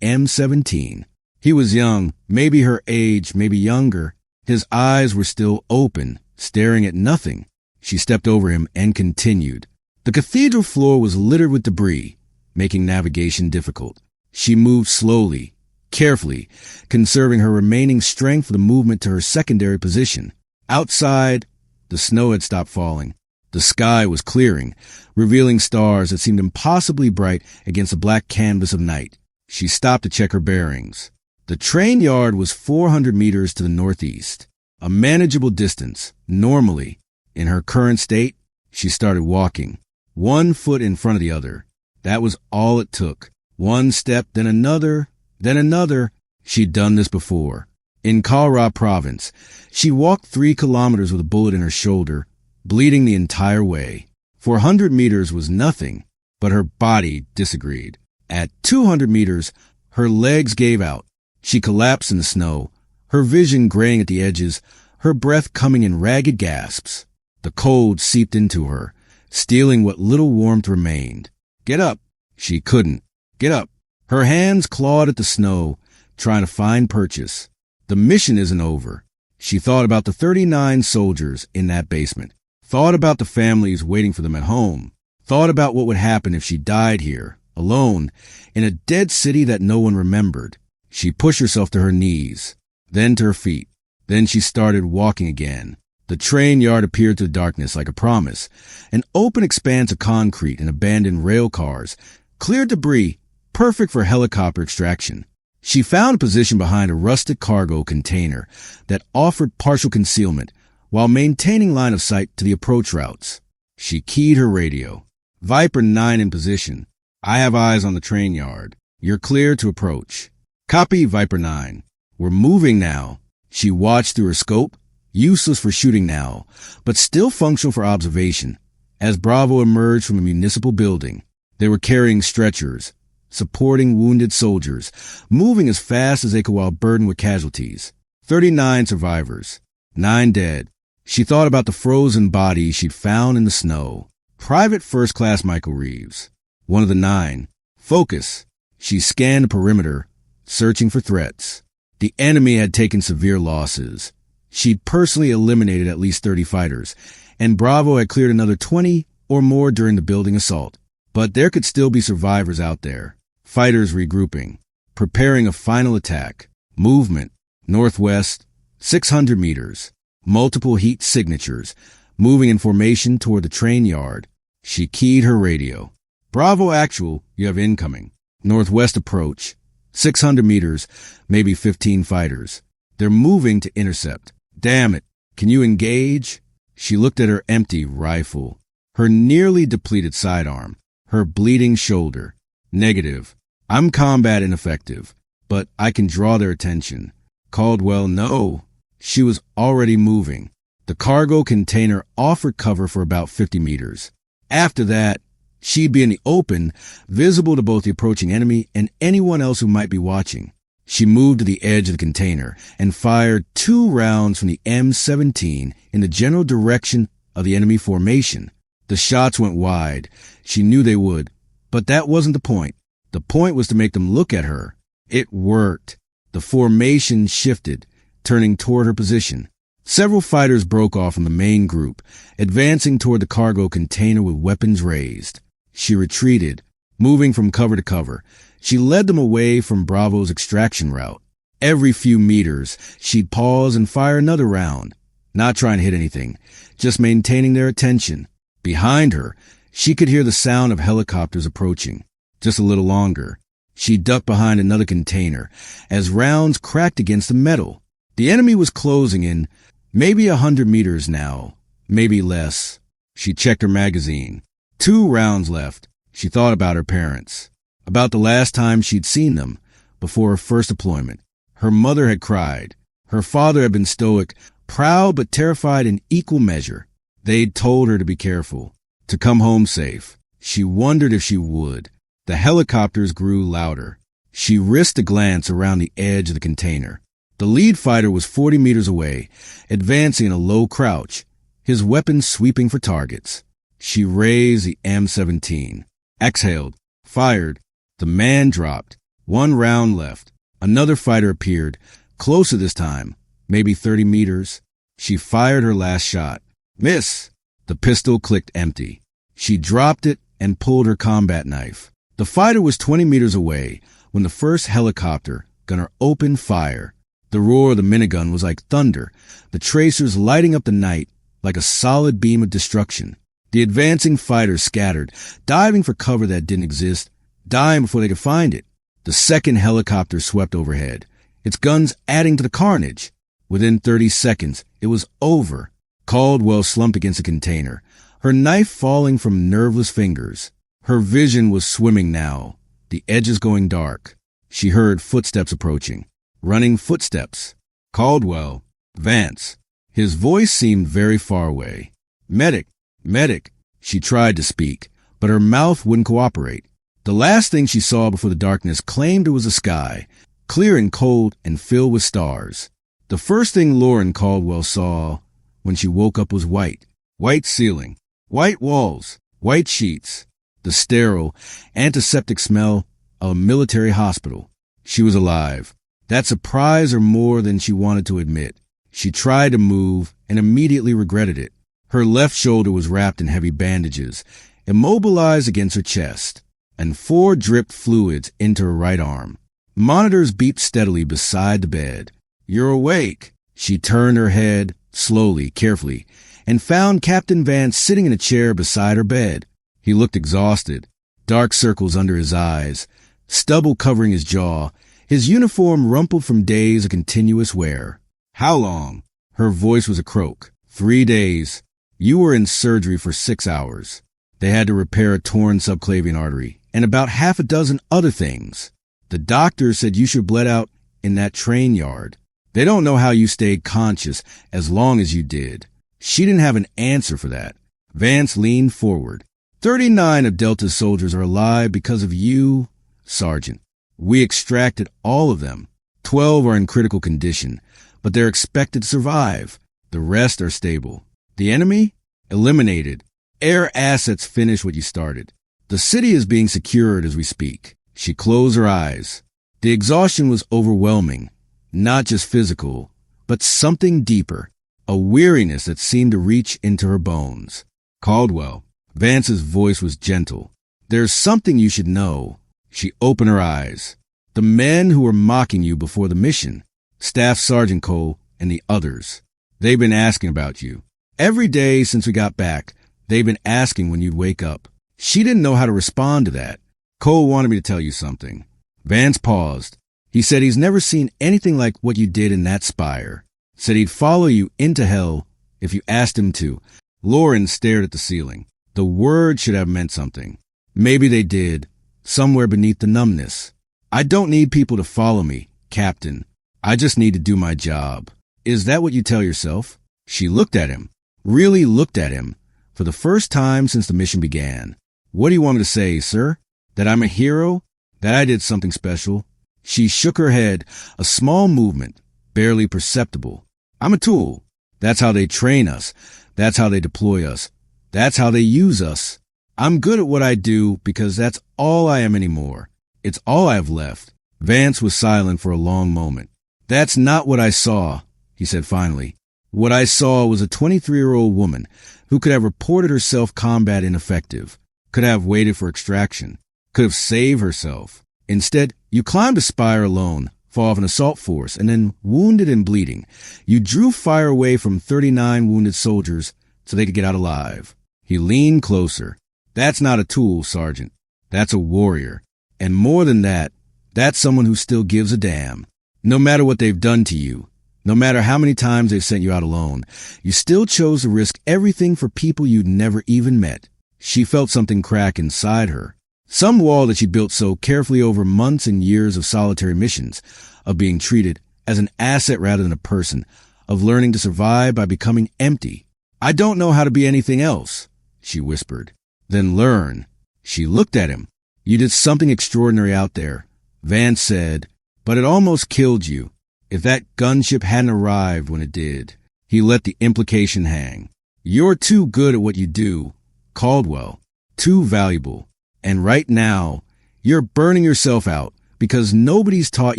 M17. He was young, maybe her age, maybe younger. His eyes were still open, staring at nothing. She stepped over him and continued. The cathedral floor was littered with debris, making navigation difficult. She moved slowly, carefully, conserving her remaining strength for the movement to her secondary position. Outside, the snow had stopped falling. The sky was clearing, revealing stars that seemed impossibly bright against the black canvas of night. She stopped to check her bearings. The train yard was 400 meters to the northeast, a manageable distance. Normally, in her current state, she started walking, 1 foot in front of the other. That was all it took. 1 step, then another, then another. She'd done this before. In Kara province, she walked 3 kilometers with a bullet in her shoulder, bleeding the entire way. 400 meters was nothing, but her body disagreed. At 200 meters, her legs gave out. She collapsed in the snow, her vision graying at the edges, her breath coming in ragged gasps. The cold seeped into her, stealing what little warmth remained. Get up. She couldn't. Get up. Her hands clawed at the snow, trying to find purchase. The mission isn't over. She thought about the 39 soldiers in that basement, thought about the families waiting for them at home, thought about what would happen if she died here, alone, in a dead city that no one remembered. She pushed herself to her knees, then to her feet. Then she started walking again. The train yard appeared to the darkness like a promise, an open expanse of concrete and abandoned rail cars, cleared debris, perfect for helicopter extraction. She found a position behind a rusted cargo container that offered partial concealment while maintaining line of sight to the approach routes. She keyed her radio. Viper 9 in position. I have eyes on the train yard. You're clear to approach. Copy, Viper 9. We're moving now. She watched through her scope, useless for shooting now, but still functional for observation. As Bravo emerged from a municipal building, they were carrying stretchers, supporting wounded soldiers, moving as fast as they could while burdened with casualties. 39 survivors, 9 dead. She thought about the frozen bodies she'd found in the snow. Private First Class Michael Reeves, one of the 9. Focus. She scanned the perimeter, searching for threats. The enemy had taken severe losses. She'd personally eliminated at least 30 fighters, and Bravo had cleared another 20 or more during the building assault. But there could still be survivors out there. Fighters regrouping, preparing a final attack. Movement, northwest, 600 meters. Multiple heat signatures, moving in formation toward the train yard. She keyed her radio. Bravo Actual, you have incoming. Northwest approach, 600 meters, maybe 15 fighters. They're moving to intercept. Damn it. Can you engage? She looked at her empty rifle, her nearly depleted sidearm, her bleeding shoulder. Negative. I'm combat ineffective, but I can draw their attention. Caldwell, no. She was already moving. The cargo container offered cover for about 50 meters. After that, she'd be in the open, visible to both the approaching enemy and anyone else who might be watching. She moved to the edge of the container and fired 2 rounds from the M17 in the general direction of the enemy formation. The shots went wide. She knew they would, but that wasn't the point. The point was to make them look at her. It worked. The formation shifted, turning toward her position. Several fighters broke off from the main group, advancing toward the cargo container with weapons raised. She retreated, moving from cover to cover. She led them away from Bravo's extraction route. Every few meters, she'd pause and fire another round, not trying to hit anything, just maintaining their attention. Behind her, she could hear the sound of helicopters approaching. Just a little longer. She ducked behind another container as rounds cracked against the metal. The enemy was closing in, maybe 100 meters now, maybe less. She checked her magazine. 2 rounds left. She thought about her parents, about the last time she'd seen them, before her first deployment. Her mother had cried. Her father had been stoic, proud but terrified in equal measure. They'd told her to be careful, to come home safe. She wondered if she would. The helicopters grew louder. She risked a glance around the edge of the container. The lead fighter was 40 meters away, advancing in a low crouch, his weapon sweeping for targets. She raised the M17, exhaled, fired. The man dropped. One round left. Another fighter appeared, closer this time, maybe 30 meters. She fired her last shot. Miss! The pistol clicked empty. She dropped it and pulled her combat knife. The fighter was 20 meters away when the first helicopter gunner opened fire. The roar of the minigun was like thunder, the tracers lighting up the night like a solid beam of destruction. The advancing fighters scattered, diving for cover that didn't exist, dying before they could find it. The second helicopter swept overhead, its guns adding to the carnage. Within 30 seconds, it was over. Caldwell slumped against a container, her knife falling from nerveless fingers. Her vision was swimming now, the edges going dark. She heard footsteps approaching. Running footsteps. Caldwell. Vance. His voice seemed very far away. Medic. Medic. She tried to speak, but her mouth wouldn't cooperate. The last thing she saw before the darkness claimed it was the sky, clear and cold and filled with stars. The first thing Lauren Caldwell saw when she woke up was white. White ceiling. White walls. White sheets. The sterile, antiseptic smell of a military hospital. She was alive. That surprised her more than she wanted to admit. She tried to move and immediately regretted it. Her left shoulder was wrapped in heavy bandages, immobilized against her chest, and 4 dripped fluids into her right arm. Monitors beeped steadily beside the bed. You're awake. She turned her head, slowly, carefully, and found Captain Vance sitting in a chair beside her bed. He looked exhausted, dark circles under his eyes, stubble covering his jaw, his uniform rumpled from days of continuous wear. How long? Her voice was a croak. 3 days. You were in surgery for 6 hours. They had to repair a torn subclavian artery and about half a dozen other things. The doctor said you should have bled out in that train yard. They don't know how you stayed conscious as long as you did. She didn't have an answer for that. Vance leaned forward. 39 of Delta's soldiers are alive because of you, Sergeant. We extracted all of them. 12 are in critical condition, but they're expected to survive. The rest are stable. The enemy? Eliminated. Air assets finish what you started. The city is being secured as we speak. She closed her eyes. The exhaustion was overwhelming, not just physical, but something deeper, a weariness that seemed to reach into her bones. Caldwell. Vance's voice was gentle. There's something you should know. She opened her eyes. The men who were mocking you before the mission, Staff Sergeant Cole and the others, they've been asking about you. Every day since we got back, they've been asking when you'd wake up. She didn't know how to respond to that. Cole wanted me to tell you something. Vance paused. He said he's never seen anything like what you did in that spire. Said he'd follow you into hell if you asked him to. Lauren stared at the ceiling. The word should have meant something. Maybe they did, somewhere beneath the numbness. I don't need people to follow me, Captain. I just need to do my job. Is that what you tell yourself? She looked at him, really looked at him, for the first time since the mission began. What do you want me to say, sir? That I'm a hero? That I did something special? She shook her head, a small movement, barely perceptible. I'm a tool. That's how they train us. That's how they deploy us. That's how they use us. I'm good at what I do because that's all I am anymore. It's all I have left. Vance was silent for a long moment. That's not what I saw, he said finally. What I saw was a 23-year-old woman who could have reported herself combat ineffective, could have waited for extraction, could have saved herself. Instead, you climbed a spire alone, fought off an assault force, and then, wounded and bleeding, you drew fire away from 39 wounded soldiers so they could get out alive. He leaned closer. That's not a tool, Sergeant. That's a warrior. And more than that, that's someone who still gives a damn. No matter what they've done to you, no matter how many times they've sent you out alone, you still chose to risk everything for people you'd never even met. She felt something crack inside her. Some wall that she built so carefully over months and years of solitary missions, of being treated as an asset rather than a person, of learning to survive by becoming empty. I don't know how to be anything else, she whispered. Then learn. She looked at him. You did something extraordinary out there, Vance said, but it almost killed you. If that gunship hadn't arrived when it did, he let the implication hang. You're too good at what you do, Caldwell. Too valuable. And right now, you're burning yourself out because nobody's taught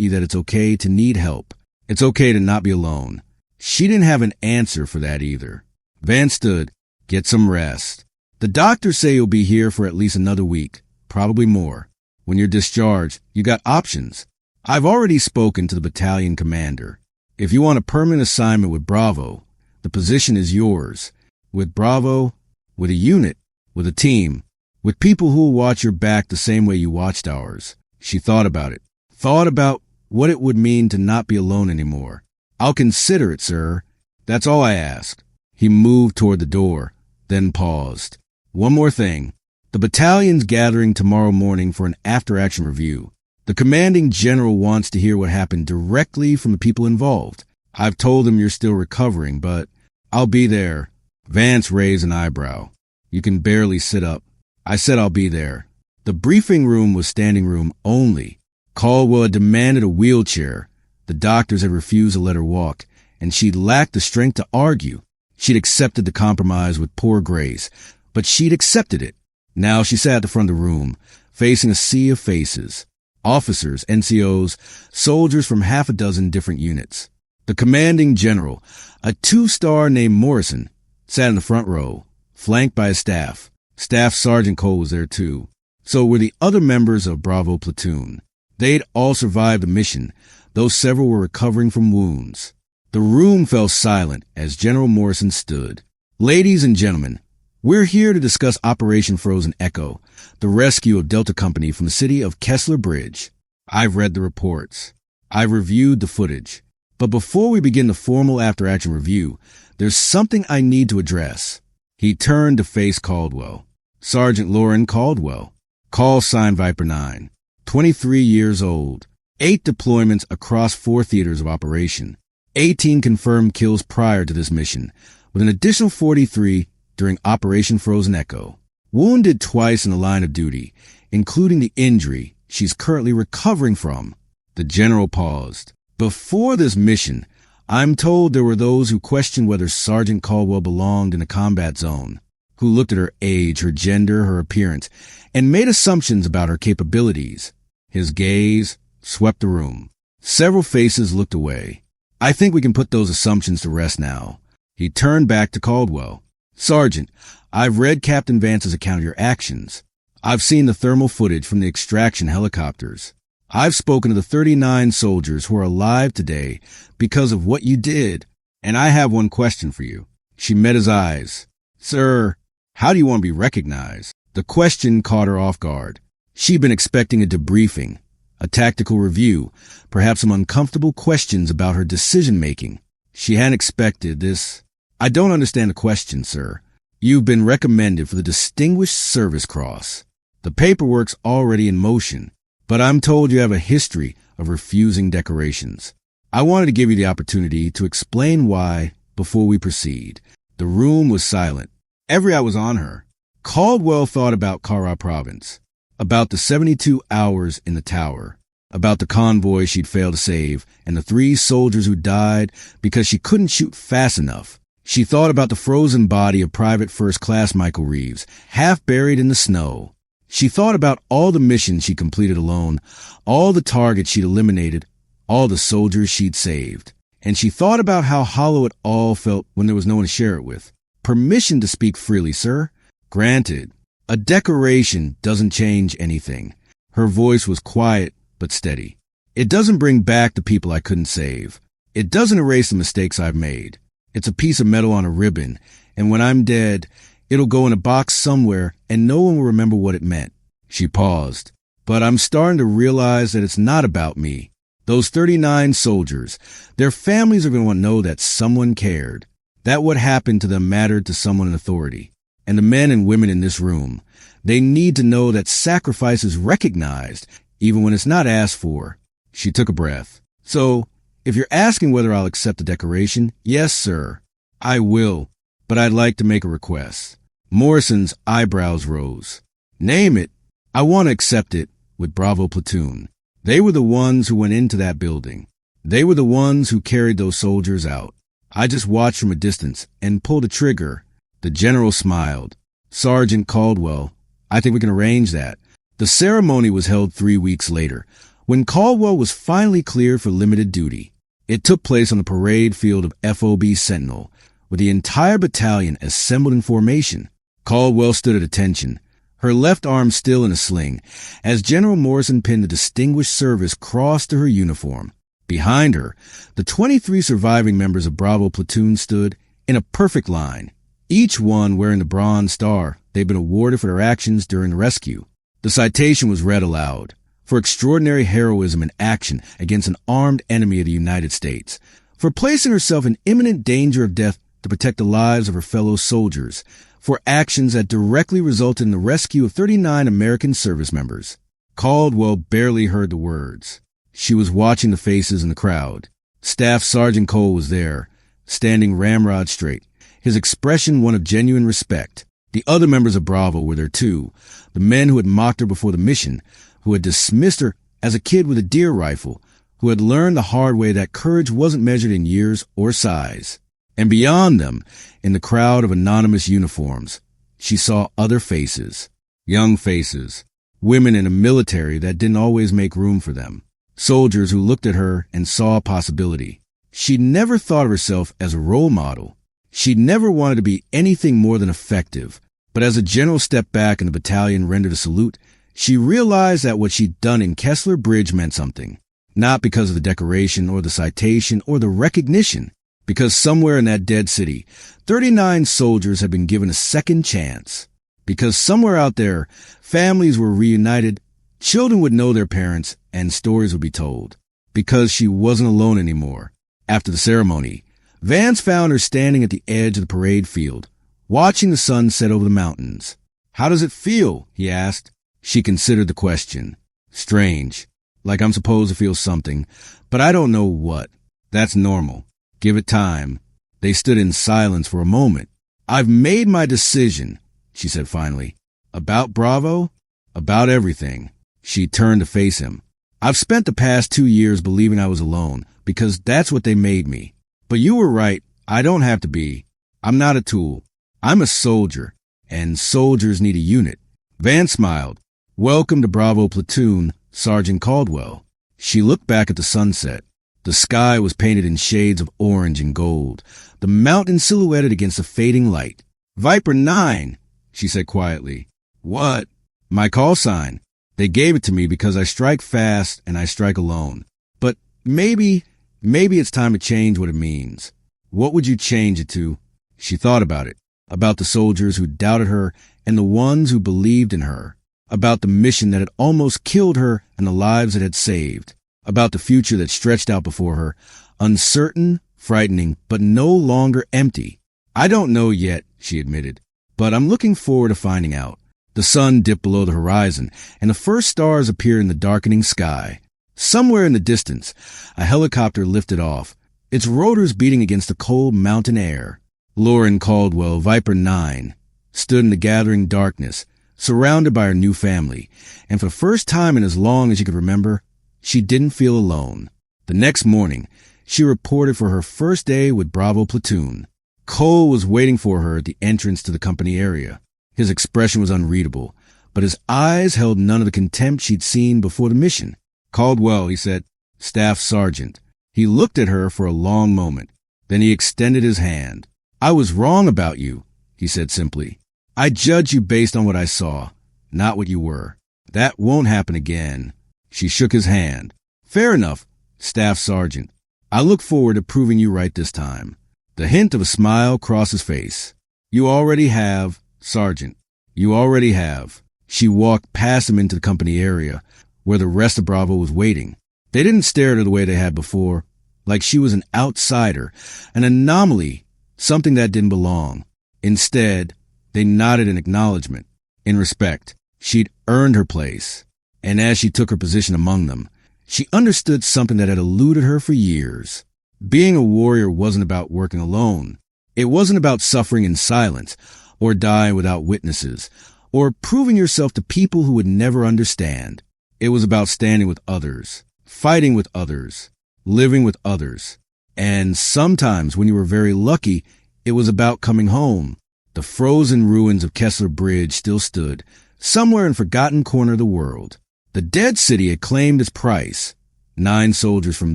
you that it's okay to need help. It's okay to not be alone. She didn't have an answer for that either. Vance stood. Get some rest. The doctors say you'll be here for at least another week, probably more. When you're discharged, you got options. I've already spoken to the battalion commander. If you want a permanent assignment with Bravo, the position is yours. With Bravo, with a unit, with a team, with people who will watch your back the same way you watched ours. She thought about it. Thought about what it would mean to not be alone anymore. I'll consider it, sir. That's all I ask. He moved toward the door, then paused. One more thing. The battalion's gathering tomorrow morning for an after-action review. The commanding general wants to hear what happened directly from the people involved. I've told him you're still recovering, but I'll be there. Vance raised an eyebrow. You can barely sit up. I said I'll be there. The briefing room was standing room only. Caldwell had demanded a wheelchair. The doctors had refused to let her walk, and she lacked the strength to argue. She'd accepted the compromise with poor grace, but she'd accepted it. Now she sat at the front of the room, facing a sea of faces. Officers, NCOs, soldiers from half a dozen different units. The commanding general, a 2-star named Morrison, sat in the front row, flanked by his staff. Staff Sergeant Cole was there too. So were the other members of Bravo platoon. They'd all survived the mission, though several were recovering from wounds. The room fell silent as General Morrison stood. Ladies and gentlemen, we're here to discuss Operation Frozen Echo, the rescue of Delta Company from the city of Kessler Bridge. I've read the reports. I've reviewed the footage. But before we begin the formal after-action review, there's something I need to address. He turned to face Caldwell. Sergeant Lauren Caldwell. Call sign Viper 9. 23 years old. 8 deployments across 4 theaters of operation. 18 confirmed kills prior to this mission, with an additional 43 during Operation Frozen Echo. Wounded twice in the line of duty, including the injury she's currently recovering from. The general paused. Before this mission, I'm told there were those who questioned whether Sergeant Caldwell belonged in a combat zone, who looked at her age, her gender, her appearance, and made assumptions about her capabilities. His gaze swept the room. Several faces looked away. I think we can put those assumptions to rest now. He turned back to Caldwell. Sergeant, I've read Captain Vance's account of your actions. I've seen the thermal footage from the extraction helicopters. I've spoken to the 39 soldiers who are alive today because of what you did. And I have one question for you. She met his eyes. Sir, how do you want to be recognized? The question caught her off guard. She'd been expecting a debriefing, a tactical review, perhaps some uncomfortable questions about her decision-making. She hadn't expected this. I don't understand the question, sir. You've been recommended for the Distinguished Service Cross. The paperwork's already in motion, but I'm told you have a history of refusing decorations. I wanted to give you the opportunity to explain why before we proceed. The room was silent. Every eye was on her. Caldwell thought about Kara Province, about the 72 hours in the tower, about the convoy she'd failed to save, and the 3 soldiers who died because she couldn't shoot fast enough. She thought about the frozen body of Private First Class Michael Reeves, half buried in the snow. She thought about all the missions she completed alone, all the targets she'd eliminated, all the soldiers she'd saved. And she thought about how hollow it all felt when there was no one to share it with. Permission to speak freely, sir. Granted. A decoration doesn't change anything. Her voice was quiet but steady. It doesn't bring back the people I couldn't save. It doesn't erase the mistakes I've made. It's a piece of metal on a ribbon, and when I'm dead, it'll go in a box somewhere and no one will remember what it meant. She paused. But I'm starting to realize that it's not about me. Those 39 soldiers, their families are going to want to know that someone cared, that what happened to them mattered to someone in authority. And the men and women in this room, they need to know that sacrifice is recognized, even when it's not asked for. She took a breath. So, if you're asking whether I'll accept the decoration, yes, sir, I will, but I'd like to make a request. Morrison's eyebrows rose. Name it. I want to accept it with Bravo Platoon. They were the ones who went into that building. They were the ones who carried those soldiers out. I just watched from a distance and pulled a trigger. The general smiled. Sergeant Caldwell, I think we can arrange that. The ceremony was held 3 weeks later, when Caldwell was finally cleared for limited duty. It took place on the parade field of FOB Sentinel, with the entire battalion assembled in formation. Caldwell stood at attention, her left arm still in a sling, as General Morrison pinned the Distinguished Service Cross to her uniform. Behind her, the 23 surviving members of Bravo Platoon stood in a perfect line, each one wearing the Bronze Star they'd been awarded for their actions during the rescue. The citation was read aloud. For extraordinary heroism and action against an armed enemy of the United States, for placing herself in imminent danger of death to protect the lives of her fellow soldiers, for actions that directly resulted in the rescue of 39 American service members. Caldwell barely heard the words. She was watching the faces in the crowd. Staff Sergeant Cole was there, standing ramrod straight, his expression one of genuine respect. The other members of Bravo were there too, the men who had mocked her before the mission, who had dismissed her as a kid with a deer rifle, who had learned the hard way that courage wasn't measured in years or size. And beyond them, in the crowd of anonymous uniforms, she saw other faces, young faces, women in a military that didn't always make room for them, soldiers who looked at her and saw a possibility. She'd never thought of herself as a role model. She'd never wanted to be anything more than effective. But as the general stepped back and the battalion rendered a salute, she realized that what she'd done in Kessler Bridge meant something, not because of the decoration or the citation or the recognition, because somewhere in that dead city, 39 soldiers had been given a second chance, because somewhere out there, families were reunited, children would know their parents, and stories would be told, because she wasn't alone anymore. After the ceremony, Vance found her standing at the edge of the parade field, watching the sun set over the mountains. "How does it feel?" he asked. She considered the question. "Strange. Like I'm supposed to feel something, but I don't know what. That's normal. Give it time." They stood in silence for a moment. "I've made my decision," she said finally. "About Bravo? About everything." She turned to face him. "I've spent the past 2 years believing I was alone, because that's what they made me. But you were right. I don't have to be. I'm not a tool. I'm a soldier, and soldiers need a unit." Vance smiled. "Welcome to Bravo Platoon, Sergeant Caldwell." She looked back at the sunset. The sky was painted in shades of orange and gold, the mountain silhouetted against the fading light. "Viper 9, she said quietly. "What?" "My call sign. They gave it to me because I strike fast and I strike alone. But maybe it's time to change what it means." "What would you change it to?" She thought about it, about the soldiers who doubted her and the ones who believed in her, about the mission that had almost killed her and the lives it had saved, about the future that stretched out before her, uncertain, frightening, but no longer empty. "I don't know yet," she admitted, "but I'm looking forward to finding out." The sun dipped below the horizon, and the first stars appeared in the darkening sky. Somewhere in the distance, a helicopter lifted off, its rotors beating against the cold mountain air. Lauren Caldwell, Viper 9, stood in the gathering darkness, surrounded by her new family, and for the first time in as long as she could remember, she didn't feel alone. The next morning, she reported for her first day with Bravo Platoon. Cole was waiting for her at the entrance to the company area. His expression was unreadable, but his eyes held none of the contempt she'd seen before the mission. "Caldwell," he said, "Staff Sergeant." He looked at her for a long moment. Then he extended his hand. "I was wrong about you," he said simply. "I judged you based on what I saw, not what you were. That won't happen again." She shook his hand. "Fair enough, Staff Sergeant. I look forward to proving you right this time." The hint of a smile crossed his face. "You already have, Sergeant. You already have." She walked past him into the company area, where the rest of Bravo was waiting. They didn't stare at her the way they had before, like she was an outsider, an anomaly, something that didn't belong. Instead, they nodded in acknowledgement, in respect. She'd earned her place, and as she took her position among them, she understood something that had eluded her for years. Being a warrior wasn't about working alone. It wasn't about suffering in silence, or dying without witnesses, or proving yourself to people who would never understand. It was about standing with others, fighting with others, living with others. And sometimes, when you were very lucky, it was about coming home. The frozen ruins of Kessler Bridge still stood, somewhere in a forgotten corner of the world. The dead city had claimed its price: 9 soldiers from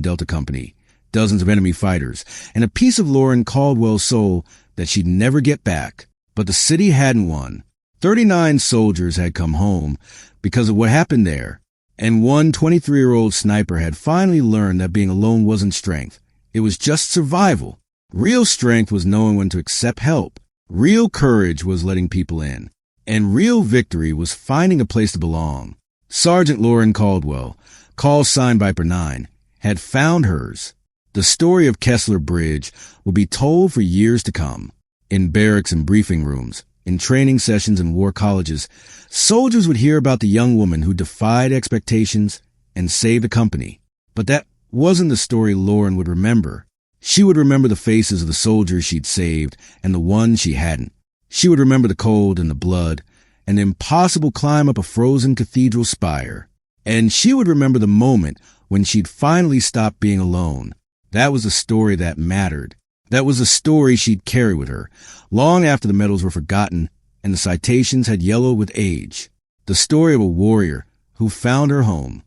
Delta Company, dozens of enemy fighters, and a piece of Lauren Caldwell's soul that she'd never get back. But the city hadn't won. 39 soldiers had come home because of what happened there. And one 23-year-old sniper had finally learned that being alone wasn't strength. It was just survival. Real strength was knowing when to accept help. Real courage was letting people in. And real victory was finding a place to belong. Sergeant Lauren Caldwell, call sign Viper 9, had found hers. The story of Kessler Bridge will be told for years to come. In barracks and briefing rooms, in training sessions and war colleges, soldiers would hear about the young woman who defied expectations and saved the company. But that wasn't the story Lauren would remember. She would remember the faces of the soldiers she'd saved and the ones she hadn't. She would remember the cold and the blood and the impossible climb up a frozen cathedral spire. And she would remember the moment when she'd finally stopped being alone. That was the story that mattered. That was the story she'd carry with her, long after the medals were forgotten and the citations had yellowed with age. The story of a warrior who found her home,